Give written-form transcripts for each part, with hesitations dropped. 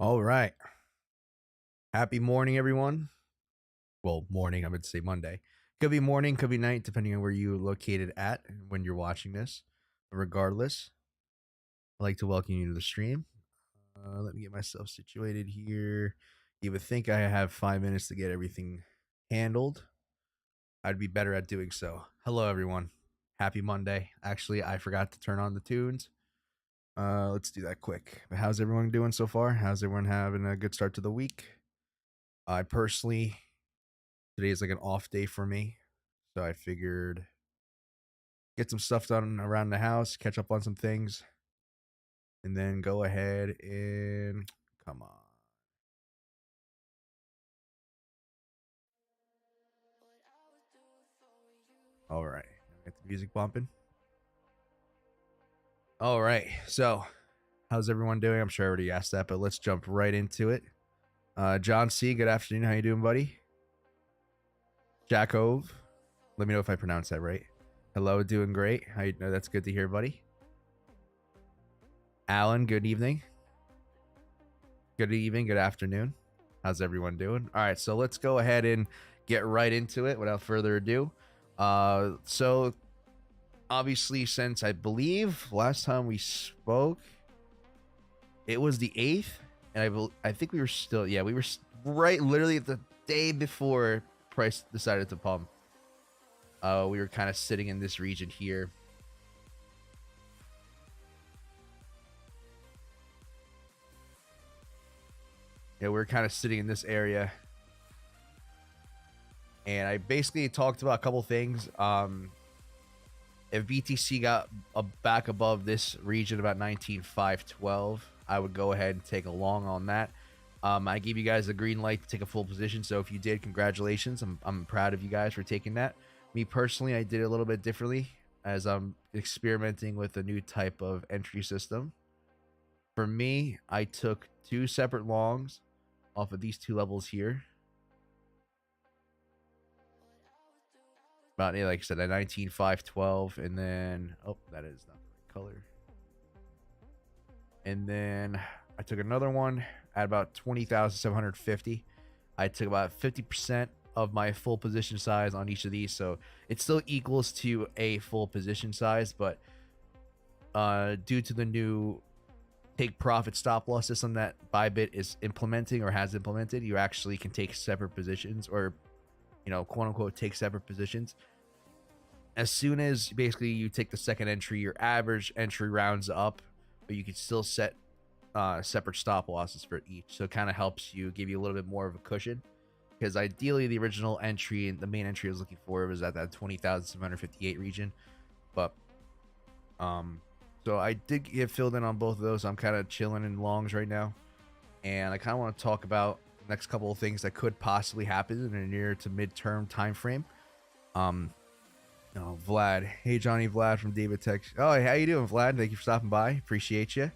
All right. Happy morning, everyone. Well, morning, I would say Monday. Could be morning, could be night, depending on where you're located at when you're watching this. But regardless, I'd like to welcome you to the stream. Let me get myself situated here. You would think I have 5 minutes to get everything handled. I'd be better at doing so. Hello, everyone. Happy Monday. Actually, I forgot to turn on the tunes. Let's do that quick. But how's everyone doing so far? How's everyone having a good start to the week? I personally, today is like an off day for me, so I figured get some stuff done around the house, catch up on some things, and then go ahead and come on. All right, get the music bumping. All right, so how's everyone doing? I'm sure I already asked that, but let's jump right into it. John C, good afternoon. How you doing, buddy? Jack Ove, let me know if I pronounced that right. Hello, doing great. How you know? That's good to hear, buddy. Alan, good evening. Good evening, good afternoon. How's everyone doing? All right, so let's go ahead and get right into it without further ado. So obviously, since I believe last time we spoke, it was the 8th, and I think we were still, yeah, we were right literally the day before price decided to pump. We were kind of sitting in this region here. Yeah, we were kind of sitting in this area. And I basically talked about a couple things. If BTC got back above this region about 19,512, I would go ahead and take a long on that. I gave you guys a green light to take a full position, so if you did, congratulations. I'm proud of you guys for taking that. Me personally, I did it a little bit differently as I'm experimenting with a new type of entry system. For me, I took 2 separate longs off of these 2 levels here. About, like I said, at 19,512, and then that is not the right color. And then I took another one at about 20,750. I took about 50% of my full position size on each of these, so it still equals to a full position size, but due to the new take profit stop loss system that Bybit is implementing or has implemented, you actually can take separate positions, or quote unquote take separate positions. As soon as basically you take the second entry, your average entry rounds up, but you can still set separate stop losses for each. So it kind of helps you, give you a little bit more of a cushion. Because ideally, the original entry and the main entry I was looking for was at that 20,758 region. But so I did get filled in on both of those. I'm kind of chilling in longs right now, and I kind of want to talk about the next couple of things that could possibly happen in a near to midterm time frame. Oh, Vlad. Hey, Johnny. Vlad from David Tech. Oh, how you doing, Vlad? Thank you for stopping by. Appreciate you.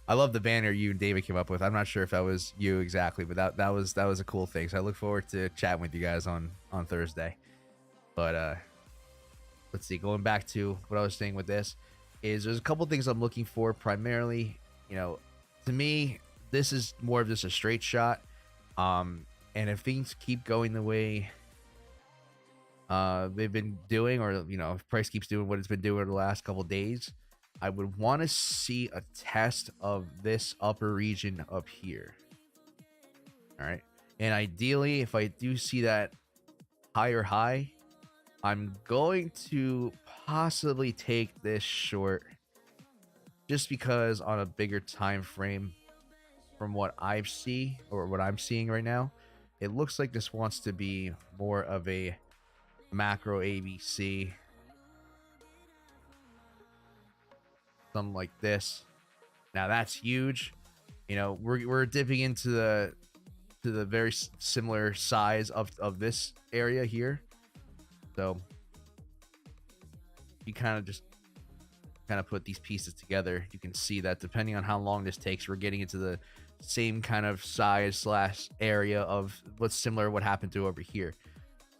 I love the banner you and David came up with. I'm not sure if that was you exactly, but that was a cool thing. So I look forward to chatting with you guys on Thursday. But let's see. Going back to what I was saying with this is there's a couple things I'm looking for. Primarily, to me, this is more of just a straight shot. And if things keep going the way they've been doing, or if price keeps doing what it's been doing the last couple days, I would want to see a test of this upper region up here. All right, and ideally, if I do see that higher high, I'm going to possibly take this short, just because on a bigger time frame, from what I see or what I'm seeing right now, it looks like this wants to be more of a macro ABC, something like this. Now that's huge. We're dipping into the very similar size of this area here, so you kind of put these pieces together. You can see that depending on how long this takes, we're getting into the same kind of size / area of what's similar to what happened to over here.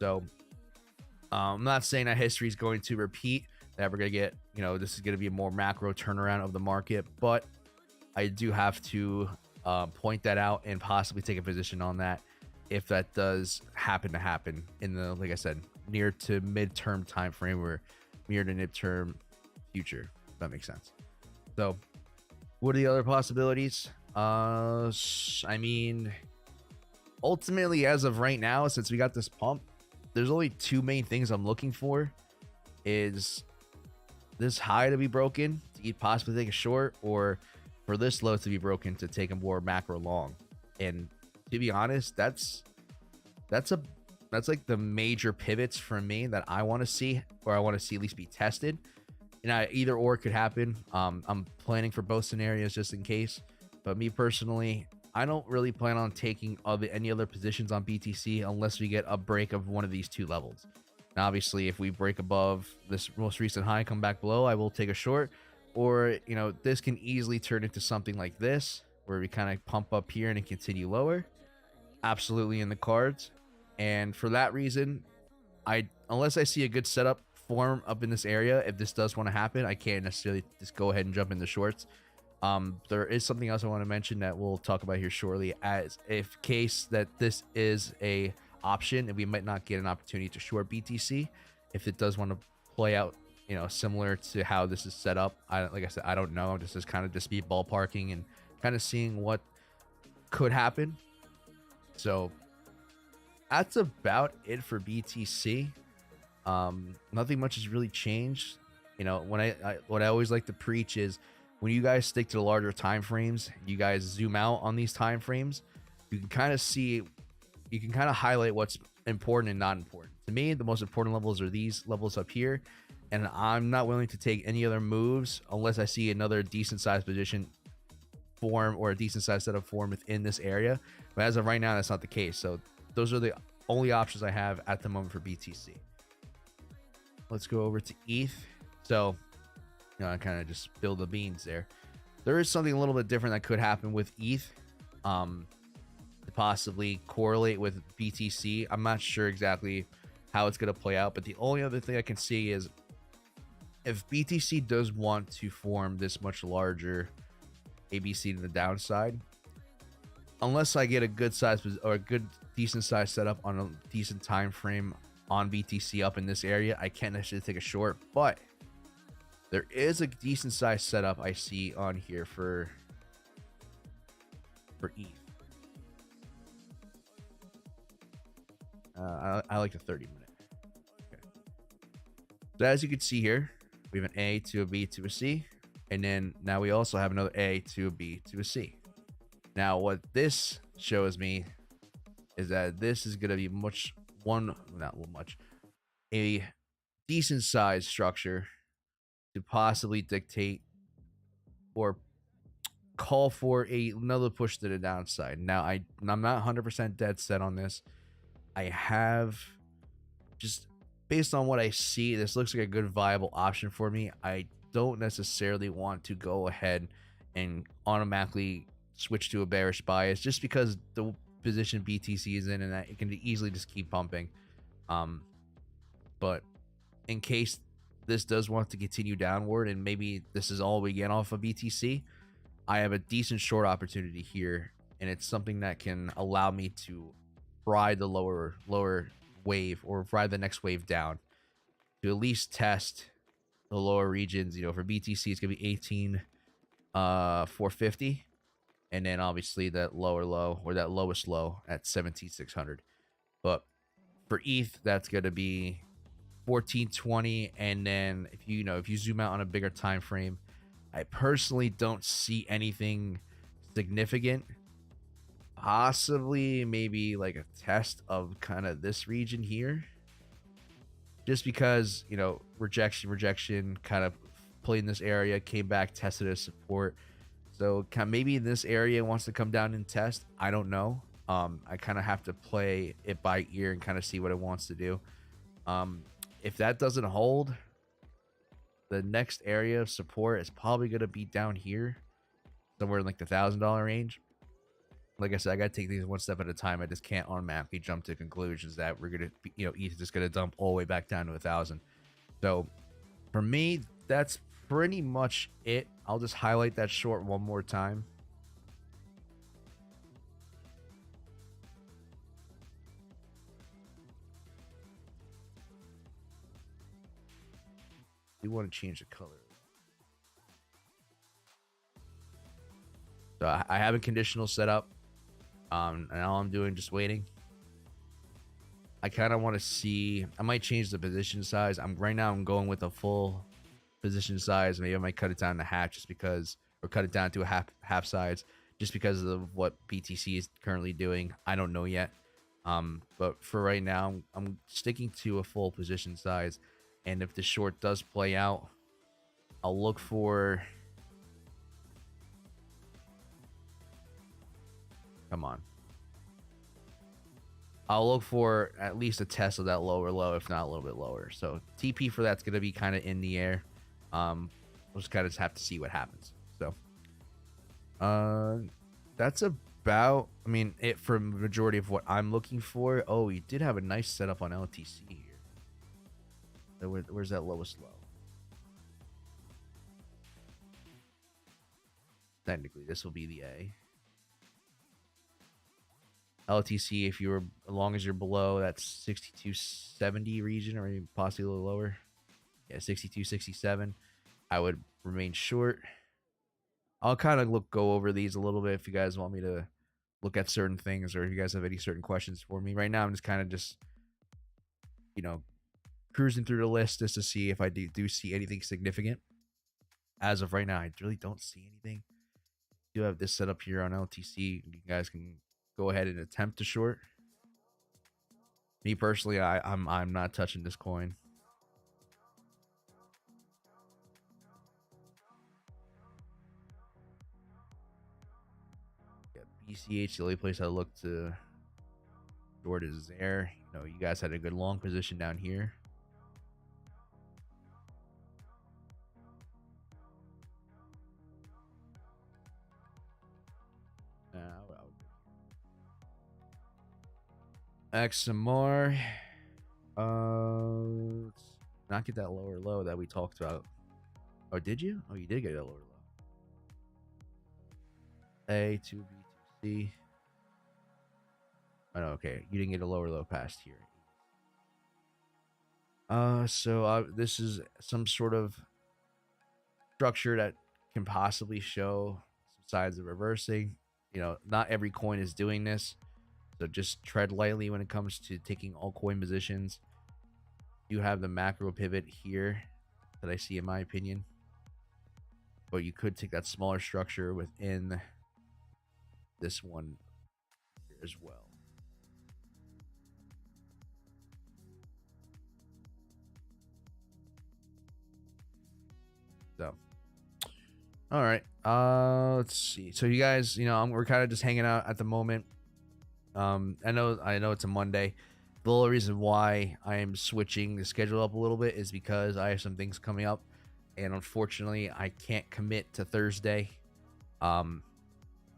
So I'm not saying that history is going to repeat, that we're going to get, this is going to be a more macro turnaround of the market, but I do have to point that out and possibly take a position on that if that does happen to happen in the, like I said, near to midterm time frame or near to midterm future, if that makes sense. So what are the other possibilities? I mean, ultimately, as of right now, since we got this pump, there's only two main things I'm looking for. Is this high to be broken to possibly take a short, or for this low to be broken to take a more macro long. And to be honest, that's like the major pivots for me that I want to see, or I want to see at least be tested. And either or could happen. I'm planning for both scenarios just in case. But me personally, I don't really plan on taking any other positions on BTC unless we get a break of one of these two levels. Now, obviously, if we break above this most recent high, come back below, I will take a short. Or, you know, this can easily turn into something like this, where we kind of pump up here and continue lower. Absolutely in the cards. And for that reason, unless I see a good setup form up in this area, if this does want to happen, I can't necessarily just go ahead and jump in the shorts. There is something else I want to mention that we'll talk about here shortly, as if case that this is a option and we might not get an opportunity to short BTC if it does want to play out, you know, similar to how this is set up. Like I said, I don't know. This is kind of just be ballparking and kind of seeing what could happen. So that's about it for BTC. Nothing much has really changed. You know, what I always like to preach is, when you guys stick to the larger time frames, you guys zoom out on these time frames, you can kind of see, you can kind of highlight what's important and not important. To me, the most important levels are these levels up here, and I'm not willing to take any other moves unless I see another decent sized position form or a decent sized setup form within this area. But as of right now, that's not the case. So those are the only options I have at the moment for BTC. Let's go over to ETH. So, you know, I kind of just spill the beans there. There is something a little bit different that could happen with ETH, to possibly correlate with BTC. I'm not sure exactly how it's going to play out, but the only other thing I can see is if BTC does want to form this much larger ABC to the downside, unless I get a good size or a good decent size setup on a decent time frame on BTC up in this area, I can't necessarily take a short. But there is a decent size setup I see on here for ETH. I like the 30-minute. Okay. So as you can see here, we have an A to a B to a C, and then now we also have another A to a B to a C. Now what this shows me is that this is going to be a decent size structure to possibly dictate or call for another push to the downside. Now I'm not 100% dead set on this. I have, just based on what I see, this looks like a good viable option for me. I don't necessarily want to go ahead and automatically switch to a bearish bias just because the position BTC is in, and that it can easily just keep pumping. But in case this does want to continue downward and maybe this is all we get off of BTC, I have a decent short opportunity here, and it's something that can allow me to ride the lower wave, or ride the next wave down, to at least test the lower regions. You know, for BTC it's gonna be 18,450, and then obviously that lower low, or that lowest low, at 17,600. But for ETH, that's gonna be 1420, and then if you zoom out on a bigger time frame, I personally don't see anything significant. Possibly maybe like a test of kind of this region here, just because, you know, rejection kind of played in this area, came back, tested as support. So maybe this area wants to come down and test. I don't know. I kind of have to play it by ear and kind of see what it wants to do. If that doesn't hold, the next area of support is probably going to be down here, somewhere in like the $1,000 range. Like I said, I got to take things one step at a time. I just can't automatically jump to conclusions that we're going to, you know, ETH is just going to dump all the way back down to 1,000. So for me, that's pretty much it. I'll just highlight that short one more time. We want to change the color. So I have a conditional set up. And all I'm doing just waiting. I kind of want to see. I might change the position size. Right now I'm going with a full position size. Maybe I might cut it down to half just because, or cut it down to a half size just because of what BTC is currently doing. I don't know yet. But for right now, I'm sticking to a full position size. And if the short does play out, I'll look for. Come on. I'll look for at least a test of that lower low, if not a little bit lower. So TP for that's going to be kind of in the air. We'll just kind of have to see what happens. So that's about, I mean, it for the majority of what I'm looking for. Oh, you did have a nice setup on LTC here. Where's that lowest low? Technically, this will be the A. LTC, if you're, as long as you're below that 6270 region or possibly a little lower, yeah, 6267, I would remain short. I'll kind of go over these a little bit if you guys want me to look at certain things, or if you guys have any certain questions for me. Right now, I'm just kind of just, you know, cruising through the list just to see if I do see anything significant. As of right now, I really don't see anything. I do have this set up here on LTC. You guys can go ahead and attempt to short. Me personally, I'm not touching this coin. Yeah, BCH, the only place I look to short is there. You know, you guys had a good long position down here. XMR. Let's not get that lower low that we talked about. Oh, did you? Oh, you did get a lower low. A to B2C. Oh, no, okay. You didn't get a lower low past here. So this is some sort of structure that can possibly show some signs of reversing. You know, not every coin is doing this, so just tread lightly when it comes to taking altcoin positions. You have the macro pivot here that I see, in my opinion, but you could take that smaller structure within this one here as well. So, all right, let's see. So you guys, you know, we're kind of just hanging out at the moment. I know it's a Monday. The only reason why I am switching the schedule up a little bit is because I have some things coming up, and unfortunately I can't commit to Thursday.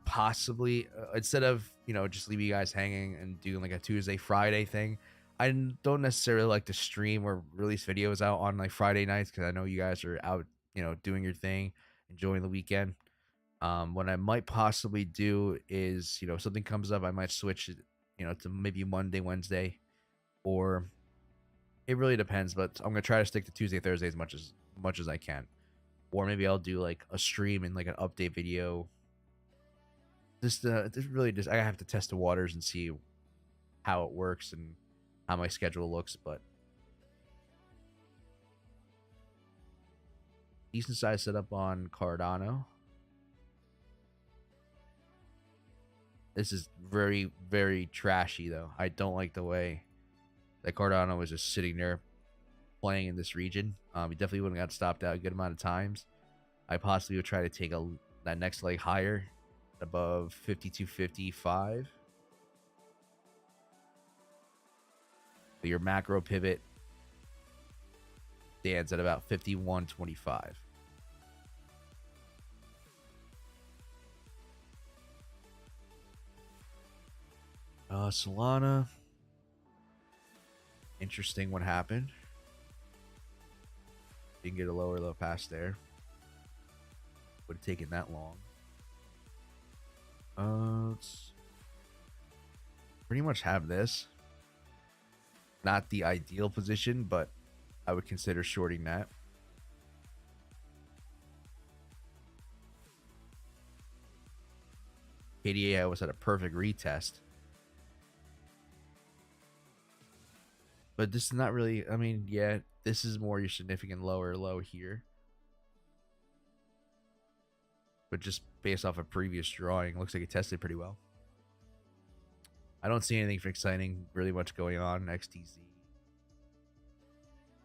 Possibly instead of, you know, just leave you guys hanging and doing like a Tuesday Friday thing, I don't necessarily like to stream or release videos out on like Friday nights because I know you guys are out, you know, doing your thing, enjoying the weekend. What I might possibly do is, you know, if something comes up, I might switch it, you know, to maybe Monday, Wednesday, or it really depends. But I'm gonna try to stick to Tuesday, Thursday as much as I can, or maybe I'll do like a stream and like an update video. This really just, I have to test the waters and see how it works and how my schedule looks, but decent size setup on Cardano. This is very, very trashy, though. I don't like the way that Cardano was just sitting there playing in this region. He definitely wouldn't have got stopped out a good amount of times. I possibly would try to take that next leg higher, above 52.55. But your macro pivot stands at about 51.25. Solana. Interesting what happened. Didn't get a lower low past there. Would have taken that long. Let's pretty much have this. Not the ideal position, but I would consider shorting that. KDA was at a perfect retest. But this is not really, I mean, yeah, this is more your significant lower low here. But just based off a previous drawing, looks like it tested pretty well. I don't see anything exciting, really much going on. XTZ,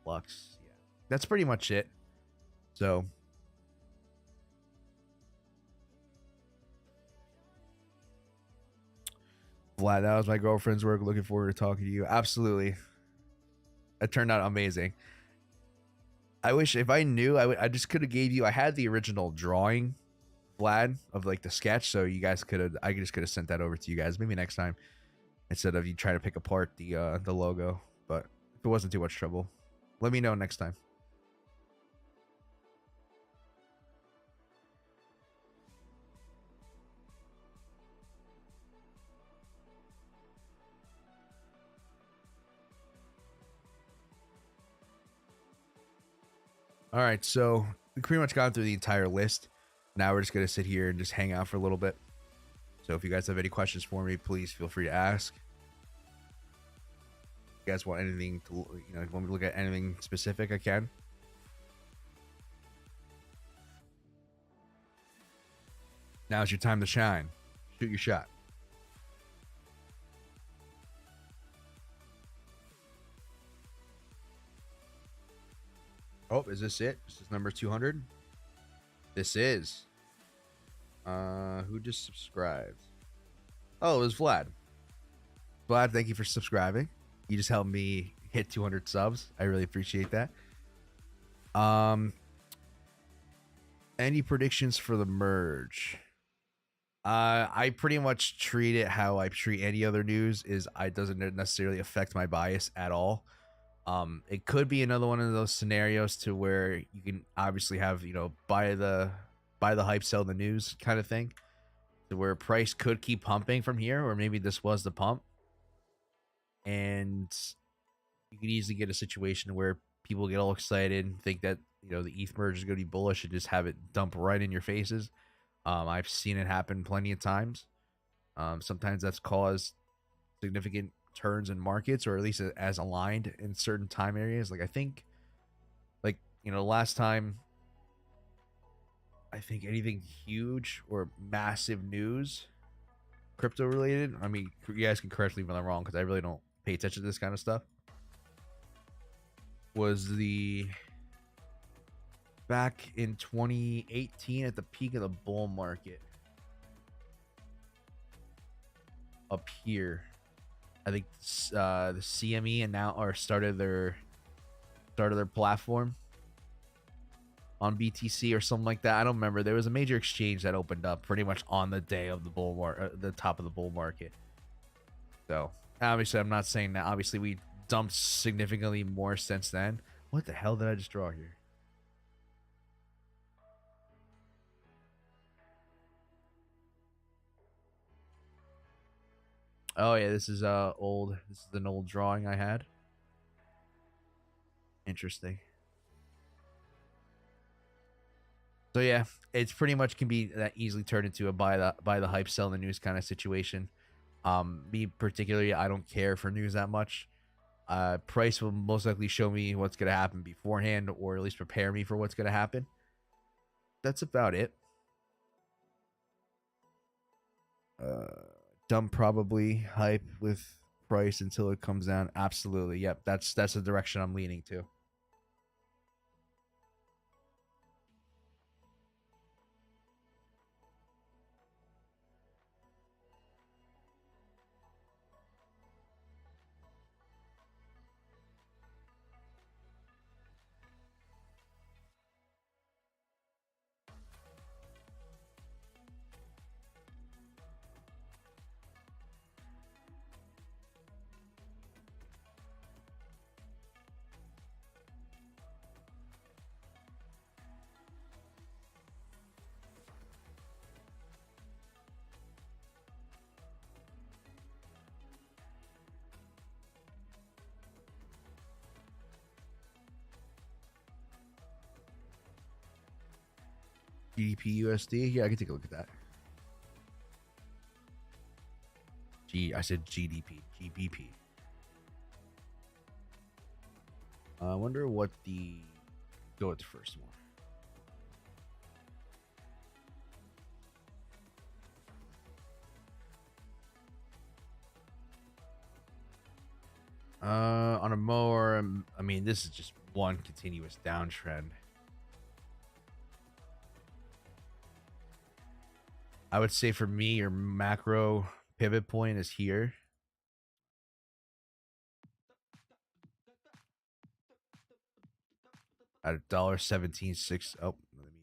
Lux, yeah, that's pretty much it. So Vlad, that was my girlfriend's work. Looking forward to talking to you. Absolutely, it turned out amazing. I wish if I knew, I just could have gave you. I had the original drawing, Vlad, of like the sketch, so you guys could have. I just could have sent that over to you guys. Maybe next time, instead of you trying to pick apart the logo. But if it wasn't too much trouble, let me know next time. All right, so we pretty much gone through the entire list. Now we're just gonna sit here and just hang out for a little bit. So if you guys have any questions for me, please feel free to ask. If you guys want anything to, want me to look at anything specific, I can. Now's your time to shine. Shoot your shot. Oh, is this it? This is number 200. This is. Who just subscribed? Oh, it was Vlad. Vlad, thank you for subscribing. You just helped me hit 200 subs. I really appreciate that. Any predictions for the merge? I pretty much treat it how I treat any other news. It doesn't necessarily affect my bias at all. It could be another one of those scenarios to where you can obviously have, buy the hype, sell the news kind of thing, to where price could keep pumping from here, or maybe this was the pump, and you can easily get a situation where people get all excited and think that the ETH merge is going to be bullish and just have it dump right in your faces. I've seen it happen plenty of times. Sometimes that's caused significant turns in markets, or at least as aligned in certain time areas. Like I think, last time, I think anything huge or massive news, crypto related. I mean, you guys can correct me if I'm wrong, because I really don't pay attention to this kind of stuff. Was the back in 2018 at the peak of the bull market up here. I think the CME and now started their platform on BTC or something like that. I don't remember. There was a major exchange that opened up pretty much on the day of the bull market, the top of the bull market. So obviously, I'm not saying that. Obviously, we dumped significantly more since then. What the hell did I just draw here? Oh yeah, this is old. This is an old drawing I had. Interesting. So yeah, it's pretty much can be that easily turned into a buy the hype, sell the news kind of situation. Me particularly, I don't care for news that much. Price will most likely show me what's gonna happen beforehand, or at least prepare me for what's gonna happen. That's about it. Dump probably, hype with price until it comes down. Absolutely, yep. That's the direction I'm leaning to. GDP USD. Yeah, I can take a look at that. I said GDP. GBP. I wonder what the... Go with the first one. On a more... I mean, this is just one continuous downtrend. I would say for me, your macro pivot point is here. At $1.17.6. Oh, let me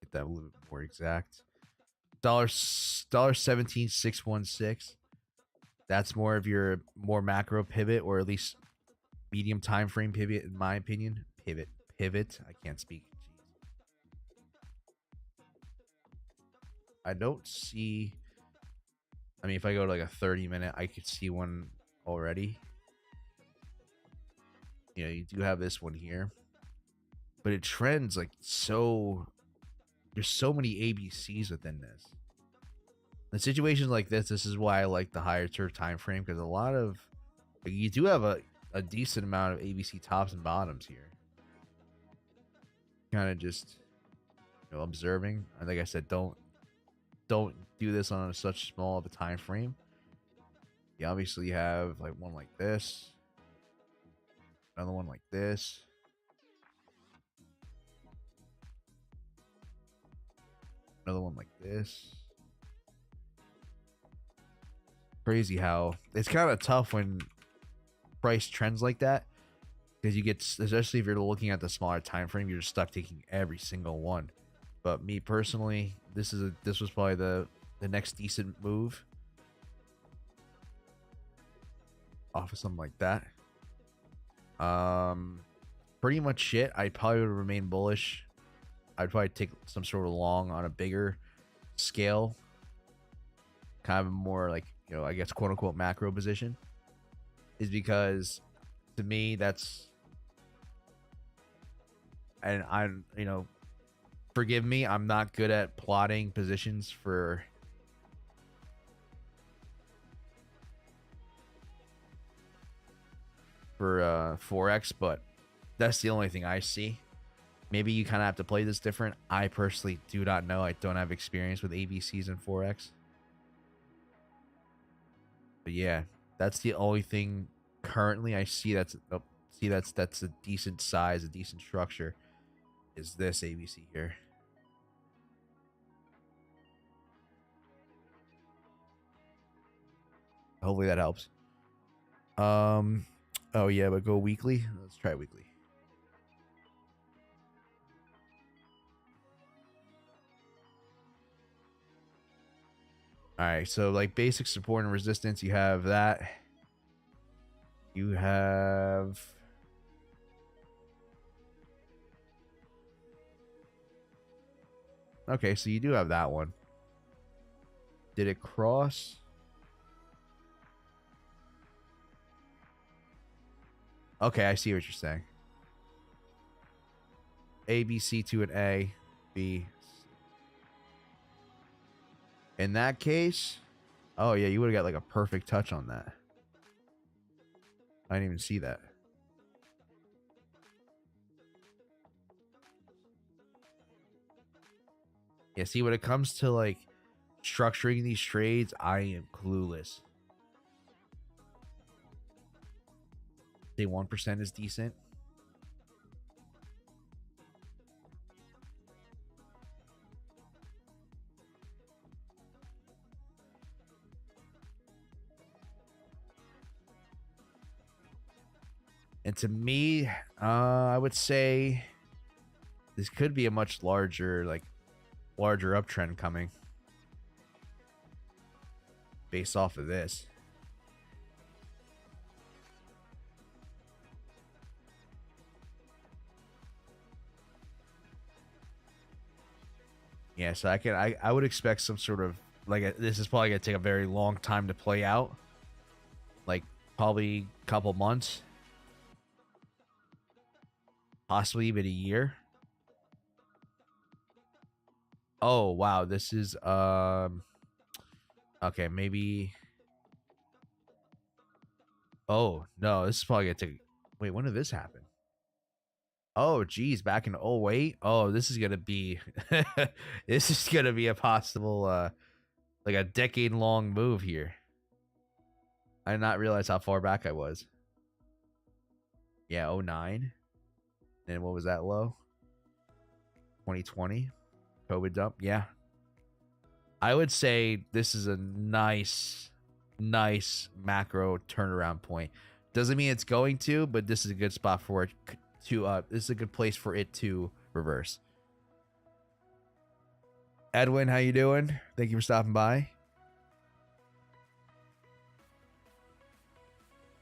get that a little bit more exact. $17.616. That's more of your more macro pivot, or at least medium time frame pivot, in my opinion. Pivot. I can't speak. I don't see. I mean, if I go to like a 30-minute, I could see one already. You know, you do have this one here, but it trends like so. There's so many ABCs within this. In situations like this is why I like the higher turf time frame, because a lot of like, you do have a decent amount of ABC tops and bottoms here. Kind of just observing. And like I said, don't do this on such small of a time frame. You obviously have like one like this, another one like this, another one like this. Crazy how it's kind of tough when price trends like that, because you get, especially if you're looking at the smaller time frame, you're just stuck taking every single one. But me personally, this was probably the next decent move off of something like that. Pretty much it. I probably would remain bullish. I'd probably take some sort of long on a bigger scale, kind of more like, I guess quote unquote macro position, is because to me that's, and I'm, forgive me, I'm not good at plotting positions for Forex, but that's the only thing I see. Maybe you kind of have to play this different. I personally do not know. I don't have experience with ABCs and Forex. But yeah, that's the only thing currently I see that's that's a decent size, a decent structure, is this ABC here. Hopefully that helps. Oh yeah, but go weekly. Let's try weekly. All right, so like basic support and resistance, you have that. You have okay, so you do have that one. Did it cross? Okay, I see what you're saying. A, B, C to an A, B. In that case, oh yeah, you would have got like a perfect touch on that. I didn't even see that. Yeah, see, when it comes to like structuring these trades, I am clueless. Say 1% is decent. And to me, I would say this could be a much larger uptrend coming based off of this. Yeah, so I would expect some sort of this is probably gonna take a very long time to play out, like probably a couple months, possibly even a year. Oh wow, this is okay, maybe Oh, no, this is probably gonna take. Wait, when did this happen? Oh, geez, back in 08. Oh, this is gonna be this is gonna be a possible like a decade long move here. I did not realize how far back I was. Yeah, 09. And what was that low? 2020. COVID dump. Yeah. I would say this is a nice macro turnaround point. Doesn't mean it's going to, but this is a good spot for it to this is a good place for it to reverse. Edwin, how you doing? Thank you for stopping by.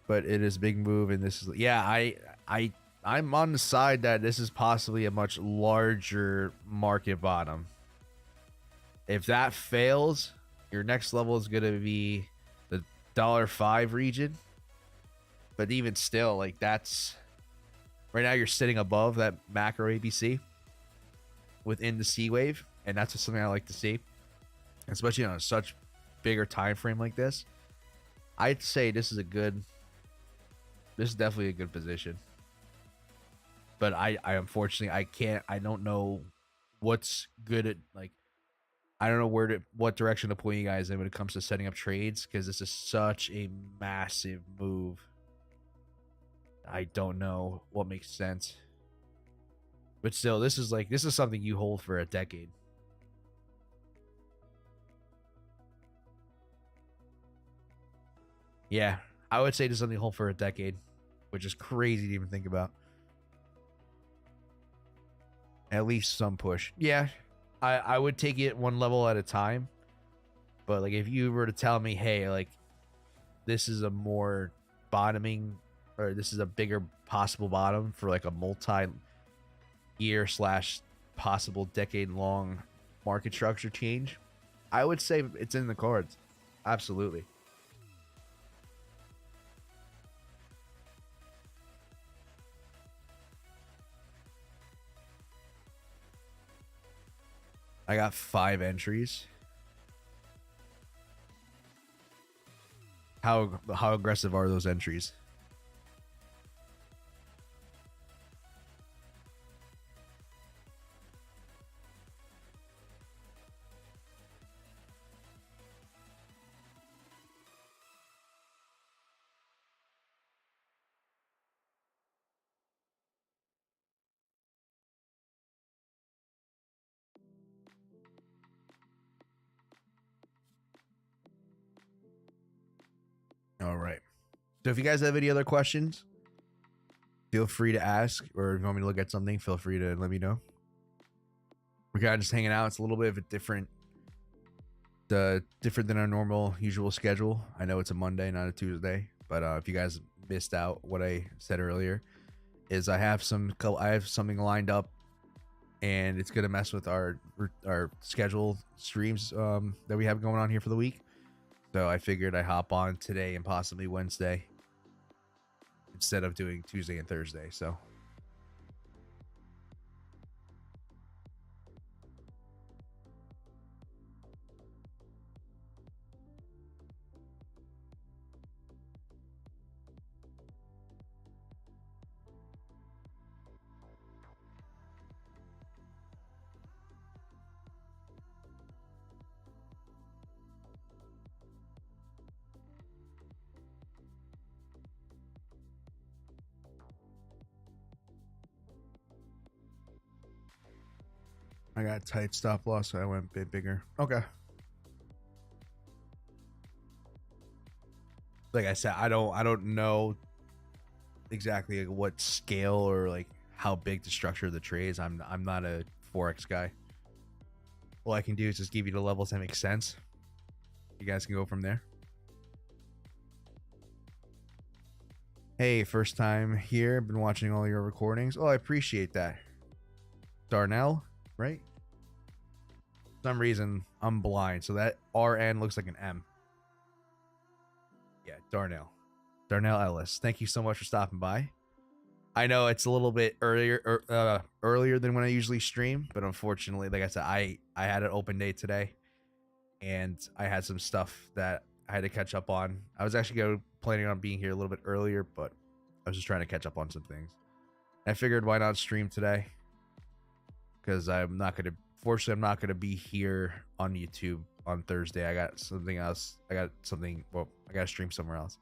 But it is a big move, and this is I'm on the side that this is possibly a much larger market bottom. If that fails, your next level is gonna be the $5 region. But even still, like, that's right now you're sitting above that macro ABC within the C wave, and that's just something I like to see, especially on such bigger time frame like this. I'd say this is definitely a good position. But I unfortunately I don't know what's good at, like, I don't know what direction to point you guys in when it comes to setting up trades, because this is such a massive move. I don't know what makes sense. But still, this is something you hold for a decade. Yeah, I would say this is something you hold for a decade, which is crazy to even think about. At least some push. Yeah, I would take it one level at a time. But, like, if you were to tell me, hey, like, this is a more bottoming, or this is a bigger possible bottom for like a multi-year / possible decade-long market structure change, I would say it's in the cards. Absolutely. I got 5 entries. How aggressive are those entries? All right. So if you guys have any other questions, feel free to ask, or if you want me to look at something, feel free to let me know. We're kind of just hanging out. It's a little bit of a different than our normal usual schedule. I know it's a Monday, not a Tuesday, but if you guys missed out what I said earlier, is I have something lined up, and it's gonna mess with our scheduled streams that we have going on here for the week. So I figured I hop on today and possibly Wednesday instead of doing Tuesday and Thursday. So I got a tight stop loss, so I went a bit bigger. Okay. Like I said, I don't know exactly like what scale or like how big the structure of the trade is. I'm not a Forex guy. All I can do is just give you the levels that make sense. You guys can go from there. Hey, first time here. Been watching all your recordings. Oh, I appreciate that. Darnell, right? For some reason, I'm blind, so that RN looks like an M. Yeah, Darnell. Darnell Ellis. Thank you so much for stopping by. I know it's a little bit earlier than when I usually stream, but unfortunately, like I said, I had an open day today, and I had some stuff that I had to catch up on. I was actually planning on being here a little bit earlier, but I was just trying to catch up on some things. I figured why not stream today? Because fortunately, I'm not gonna be here on YouTube on Thursday. I got something else. I gotta stream somewhere else.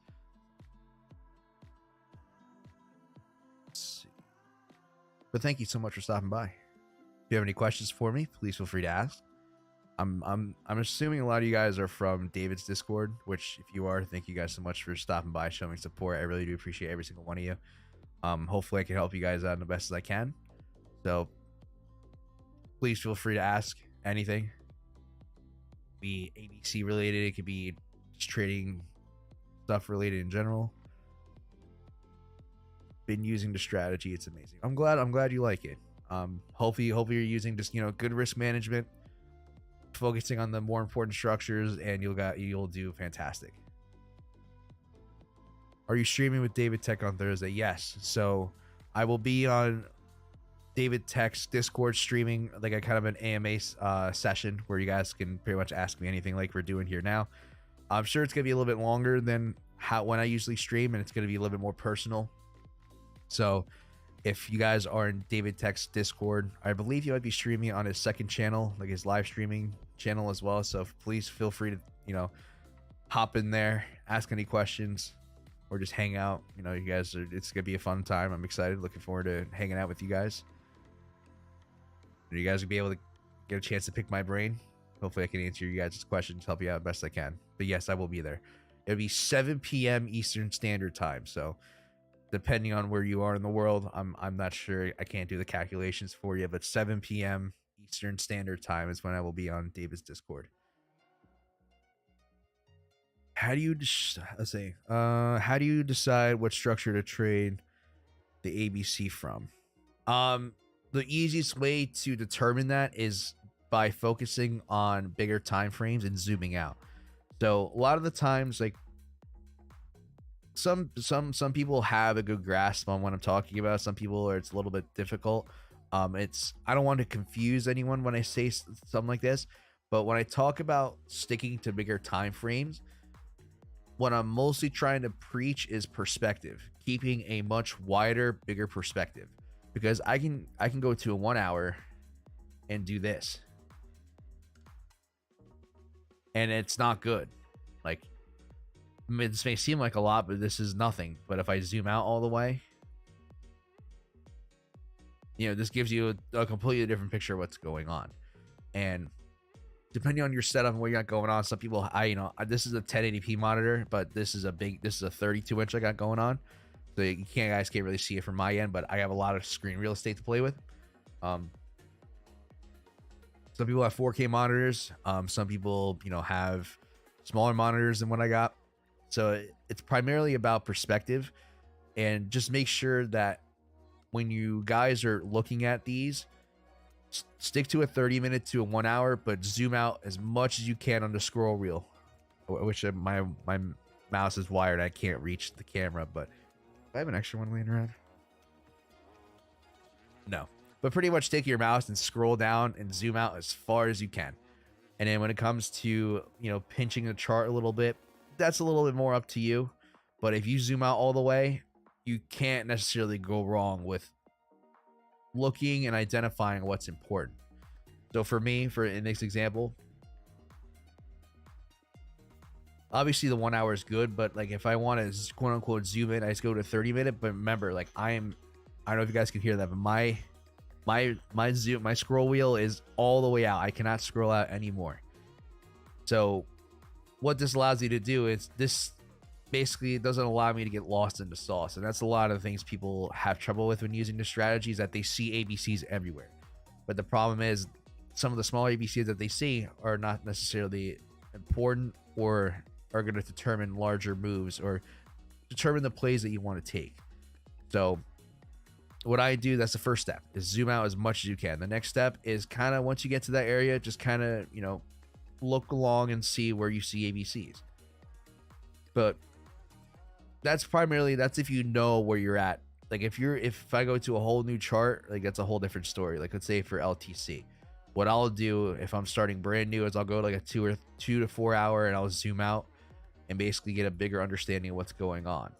Let's see. But thank you so much for stopping by. If you have any questions for me, please feel free to ask. I'm assuming a lot of you guys are from David's Discord, which if you are, thank you guys so much for stopping by, showing support. I really do appreciate every single one of you. Hopefully I can help you guys out the best as I can. So please feel free to ask anything. Be ABC related, it could be just trading stuff related in general. Been using the strategy, it's amazing. I'm glad you like it. Hopefully you're using just, good risk management, focusing on the more important structures, and you'll do fantastic. Are you streaming with David Tech on Thursday? Yes. So I will be on David Tech's Discord streaming like a kind of an AMA session where you guys can pretty much ask me anything like we're doing here now. I'm sure it's gonna be a little bit longer than when I usually stream, and it's gonna be a little bit more personal. So if you guys are in David Tech's Discord, I believe you might be streaming on his second channel, like his live streaming channel as well. So please feel free to, hop in there, ask any questions, or just hang out. It's going to be a fun time. I'm excited. Looking forward to hanging out with you guys. You guys will be able to get a chance to pick my brain. Hopefully I can answer you guys' questions, help you out best I can. But yes, I will be there. It'll be 7 p.m. Eastern Standard Time. So depending on where you are in the world, I'm not sure. I can't do the calculations for you, but 7 p.m. Eastern Standard Time is when I will be on David's Discord. How do you decide what structure to trade the ABC from? The easiest way to determine that is by focusing on bigger time frames and zooming out. So a lot of the times, like some people have a good grasp on what I'm talking about. Some people it's a little bit difficult. I don't want to confuse anyone when I say something like this, but when I talk about sticking to bigger time frames, what I'm mostly trying to preach is perspective, keeping a much wider, bigger perspective, because I can go to a 1 hour and do this, and it's not good. Like, this may seem like a lot, but this is nothing. But if I zoom out all the way, this gives you a completely different picture of what's going on. And depending on your setup and what you got going on, some people, this is a 1080p monitor, but this is a 32 inch I got going on. So guys can't really see it from my end, but I have a lot of screen real estate to play with. Some people have 4K monitors. Some people, have smaller monitors than what I got. So it's primarily about perspective, and just make sure that when you guys are looking at these, stick to a 30-minute to a 1 hour, but zoom out as much as you can on the scroll wheel. Which my mouse is wired. I can't reach the camera, but I have an extra one laying around. No, but pretty much take your mouse and scroll down and zoom out as far as you can. And then when it comes to, pinching the chart a little bit, that's a little bit more up to you. But if you zoom out all the way, you can't necessarily go wrong with looking and identifying what's important. So for me, in this example, obviously the 1 hour is good, but like if I want to quote unquote zoom in, I just go to 30-minute. But remember, like I don't know if you guys can hear that, but my scroll wheel is all the way out. I cannot scroll out anymore. So what this allows you to do is this basically doesn't allow me to get lost in the sauce. And that's a lot of things people have trouble with when using the strategy, is that they see ABCs everywhere. But the problem is some of the smaller ABCs that they see are not necessarily important, or are going to determine larger moves or determine the plays that you want to take. So what I do, that's the first step, is zoom out as much as you can. The next step is kind of, once you get to that area, just kind of, look along and see where you see ABCs. But that's if you know where you're at. Like if I go to a whole new chart, like that's a whole different story. Like let's say for LTC, what I'll do if I'm starting brand new is I'll go like a 2 to 4 hour and I'll zoom out and basically get a bigger understanding of what's going on.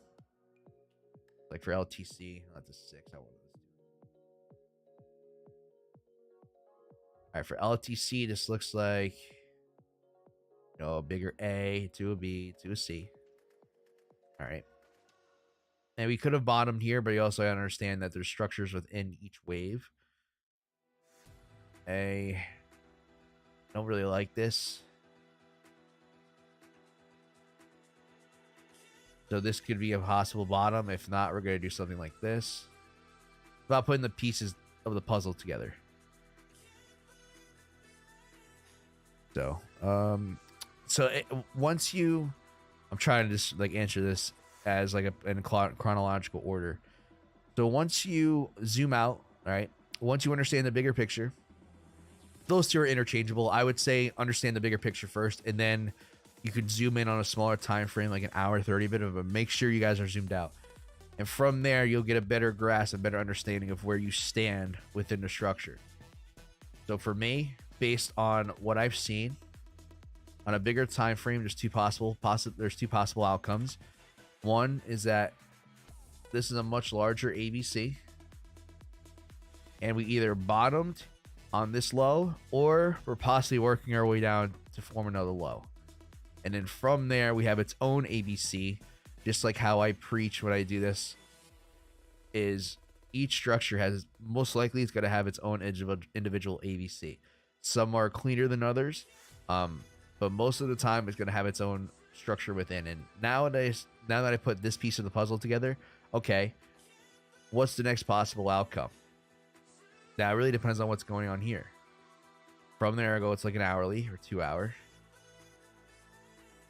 Like for LTC, that's a 6. I want this. All right, for LTC, this looks like, you know, a bigger A to a B to a C. All right. And we could have bottomed here, but you also understand that there's structures within each wave. I don't really like this. So this could be a possible bottom. If not, we're going to do something like this. About putting the pieces of the puzzle together. So, once you, I'm trying to just like answer this as like in chronological order. So once you zoom out, all right, once you understand the bigger picture, those two are interchangeable. I would say understand the bigger picture first, and then you could zoom in on a smaller time frame, like an hour 30 bit of a, make sure you guys are zoomed out. And from there, you'll get a better grasp, a better understanding of where you stand within the structure. So for me, based on what I've seen on a bigger time frame, there's two possible outcomes. One is that this is a much larger ABC, and we either bottomed on this low, or we're possibly working our way down to form another low. And then from there, we have its own ABC, just like how I preach when I do this, is each structure has, most likely it's going to have its own individual ABC. Some are cleaner than others, but most of the time it's going to have its own structure within. And nowadays, now that I put this piece of the puzzle together, okay, what's the next possible outcome? Now, it really depends on what's going on here. From there, I go, it's like an hourly or 2 hour.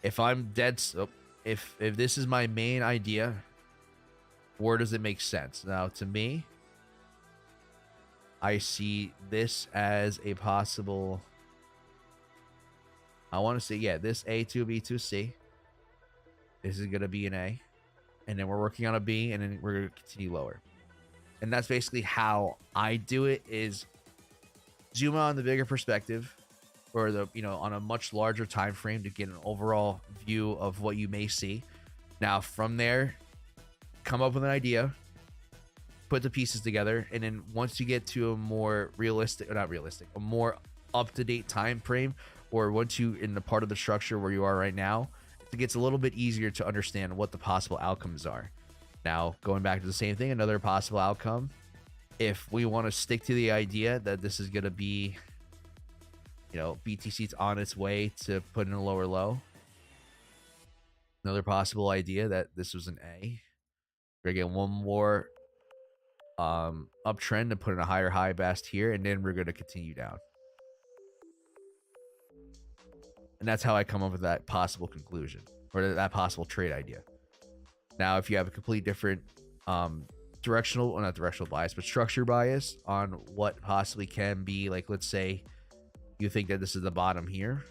If I'm dead, so if this is my main idea, where does it make sense? Now, to me, I see this as a possible, I want to say, yeah, this A to B to C. This is going to be an A. And then we're working on a B, and then we're going to continue lower. And that's basically how I do it, is zoom on the bigger perspective, or the, you know, on a much larger time frame to get an overall view of what you may see. Now from there, come up with an idea, put the pieces together, and then once you get to a more realistic, or not realistic, a more up-to-date time frame, or once you in the part of the structure where you are right now, it gets a little bit easier to understand what the possible outcomes are. Now, going back to the same thing, another possible outcome, if we want to stick to the idea that this is going to be, you know, BTC's on its way to put in a lower low, another possible idea that this was an A. We're going to get one more uptrend and put in a higher high best here, and then we're going to continue down. And that's how I come up with that possible conclusion, or that possible trade idea. Now, if you have a complete different directional, or not directional bias, but structure bias on what possibly can be, like, let's say you think that this is the bottom here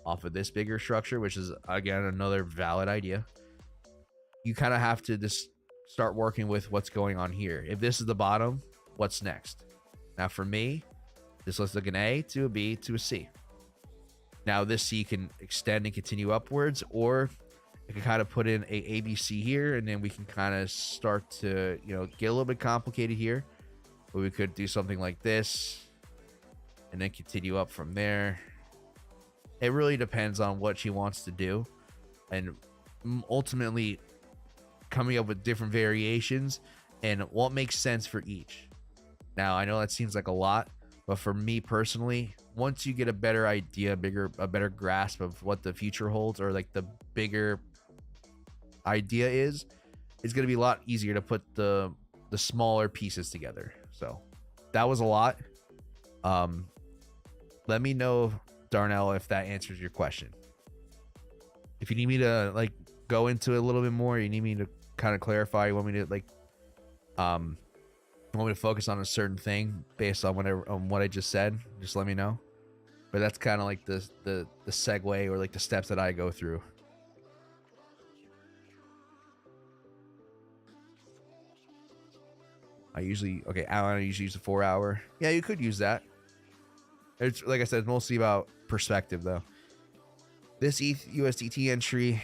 off of this bigger structure, which is, again, another valid idea. You kind of have to just start working with what's going on here. If this is the bottom, what's next? Now, for me, this looks like an A to a B to a C. Now, this C can extend and continue upwards, or I can kind of put in a ABC here, and then we can kind of start to, you know, get a little bit complicated here. But we could do something like this, and then continue up from there. It really depends on what she wants to do, and ultimately coming up with different variations and what makes sense for each. Now, I know that seems like a lot, but for me personally, once you get a better idea, a better grasp of what the future holds, or like the bigger idea is, it's going to be a lot easier to put the smaller pieces together. So that was a lot. Let me know, Darnell, if that answers your question. If you need me to like go into it a little bit more, you need me to kind of clarify, you want me to like want me to focus on a certain thing based on what I just said, just let me know. But that's kind of like the segue, or like the steps that I go through. I usually use a 4 hour. Yeah, you could use that. It's like I said, it's mostly about perspective though. This ETH USDT entry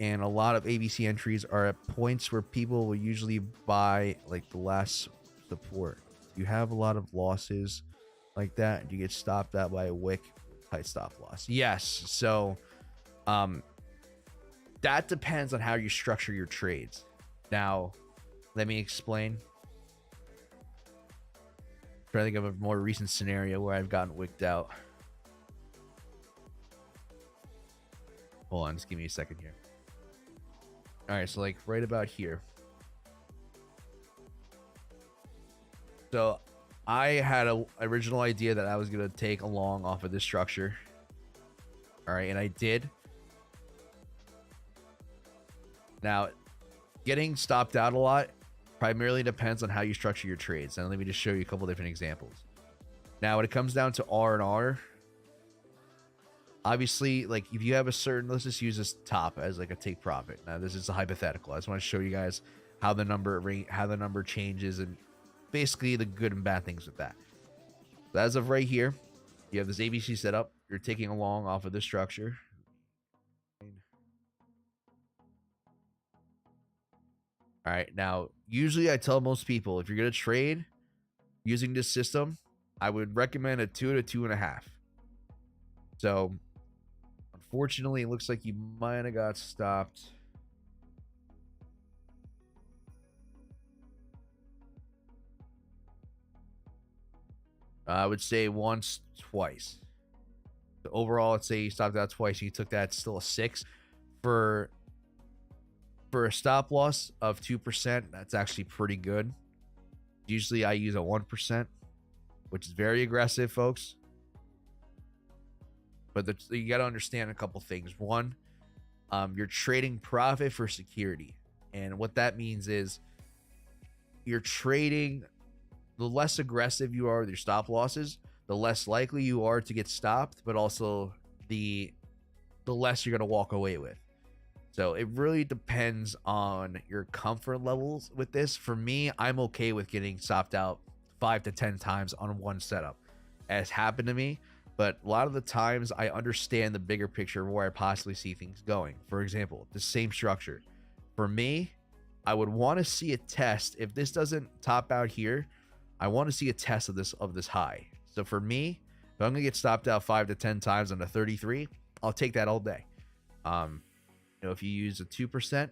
and a lot of ABC entries are at points where people will usually buy like the last support. You have a lot of losses like that. You get stopped out by a wick tight stop loss. Yes. So that depends on how you structure your trades. Now, let me explain. Try to think of a more recent scenario where I've gotten wicked out. Hold on, just give me a second here. All right, so like right about here. So I had an original idea that I was going to take along off of this structure. All right, and I did. Now, getting stopped out a lot primarily depends on how you structure your trades. And let me just show you a couple different examples. Now, when it comes down to R&R, obviously, like if you have a certain, let's just use this top as like a take profit. Now, this is a hypothetical. I just want to show you guys how the number changes and basically the good and bad things with that. So as of right here, you have this ABC setup. You're taking along off of this structure. All right. Now, usually I tell most people if you're going to trade using this system, I would recommend a 2 to 2.5. So, unfortunately, it looks like you might have got stopped. I would say once, twice. So overall, let's say you stopped out twice. You took that, still a 6 for a stop loss of 2%. That's actually pretty good. Usually, I use a 1%, which is very aggressive, folks. But you got to understand a couple things. One, you're trading profit for security, and what that means is you're trading. The less aggressive you are with your stop losses, the less likely you are to get stopped, but also the less you're going to walk away with. So it really depends on your comfort levels with this. For me, I'm okay with getting stopped out 5 to 10 times on one setup. It has happened to me, but a lot of the times I understand the bigger picture of where I possibly see things going. For example, the same structure. For me, I would want to see a test. If this doesn't top out here, I want to see a test of this high. So for me, if I'm gonna get stopped out 5 to 10 times on a 33, I'll take that all day. If you use a 2%, if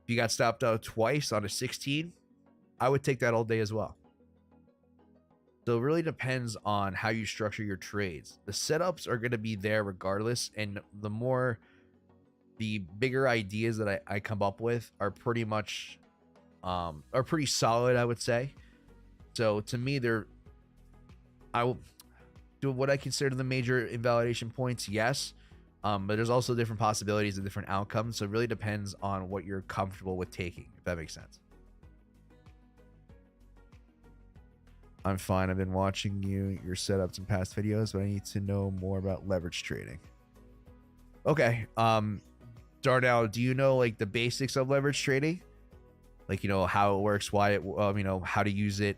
you got stopped out twice on a 16, I would take that all day as well. So it really depends on how you structure your trades. The setups are going to be there regardless, and the bigger ideas that I come up with are pretty much are pretty solid, I would say. So to me, I will do what I consider the major invalidation points, yes. But there's also different possibilities and different outcomes. So it really depends on what you're comfortable with taking, if that makes sense. I'm fine. I've been watching your setups and past videos, but I need to know more about leverage trading. Okay. Darnell, do you know like the basics of leverage trading? Like, how it works, why it, how to use it.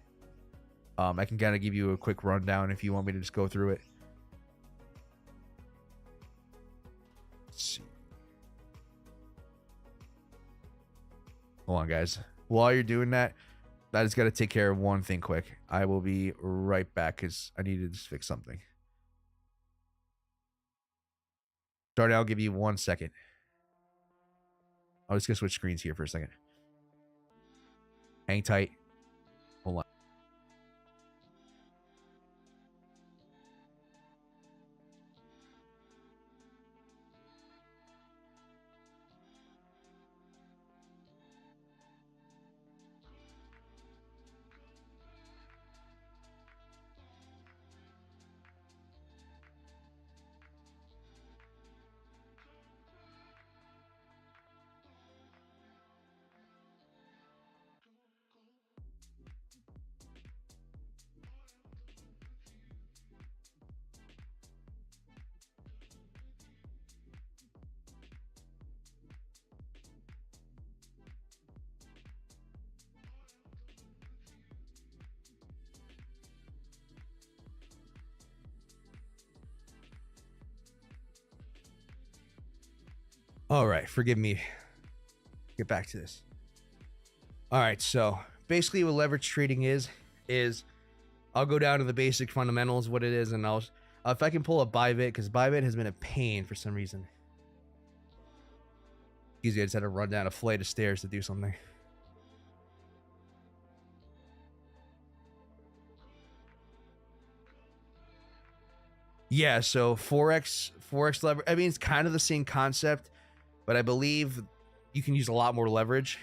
I can kind of give you a quick rundown if you want me to just go through it. Let's see. Hold on, guys. While you're doing that, I just got to take care of one thing quick. I will be right back because I need to just fix something. Darnell, I'll give you 1 second. I'll just gonna switch screens here for a second. Hang tight. Hold on. All right, forgive me. Get back to this. All right, so basically what leverage trading is I'll go down to the basic fundamentals, what it is, and I'll if I can pull up Bybit, because Bybit has been a pain for some reason. Excuse me, I just had to run down a flight of stairs to do something. Yeah, so forex leverage. I mean, it's kind of the same concept, but I believe you can use a lot more leverage.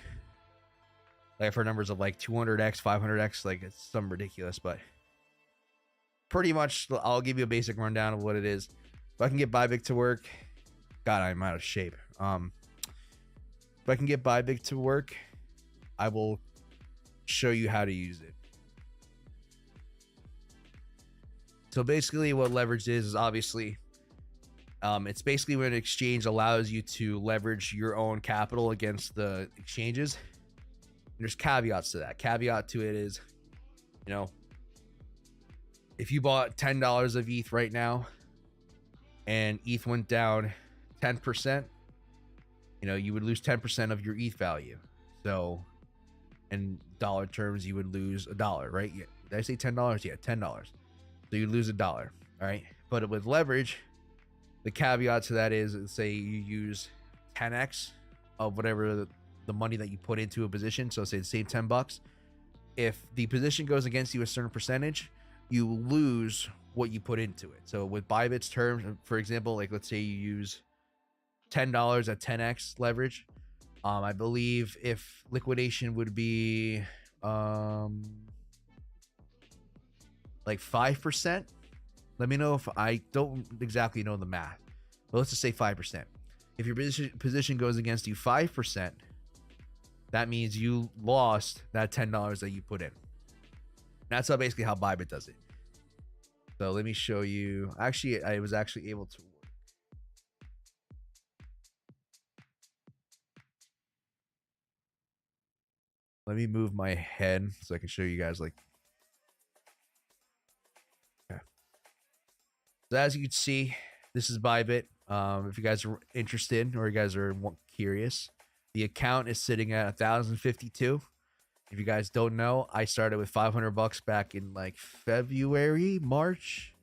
Like for numbers of like 200x, 500x, like it's some ridiculous, but pretty much I'll give you a basic rundown of what it is. If I can get Bybit to work, God, I'm out of shape. If I can get Bybit to work, I will show you how to use it. So basically what leverage is obviously it's basically when an exchange allows you to leverage your own capital against the exchanges. And there's caveats to that. Caveat to it is, you know, if you bought $10 of ETH right now and ETH went down 10%, you know, you would lose 10% of your ETH value. So in dollar terms, you would lose $1, right? Did I say $10? Yeah, $10. So you lose $1, all right? But with leverage, the caveat to that is, say you use 10x of whatever the money that you put into a position. So say the same $10. If the position goes against you a certain percentage, you lose what you put into it. So with Bybit's terms, for example, like let's say you use $10 at 10x leverage. I believe if liquidation would be like 5%. Let me know if I don't exactly know the math, but let's just say 5%. If your position goes against you 5%, that means you lost that $10 that you put in. That's basically how Bybit does it. So let me show you. Actually, I was actually able to work. Let me move my head so I can show you guys like. Okay. So as you can see, this is Bybit. If you guys are interested or you guys are curious, the account is sitting at 1,052. If you guys don't know, I started with $500 back in like February, March.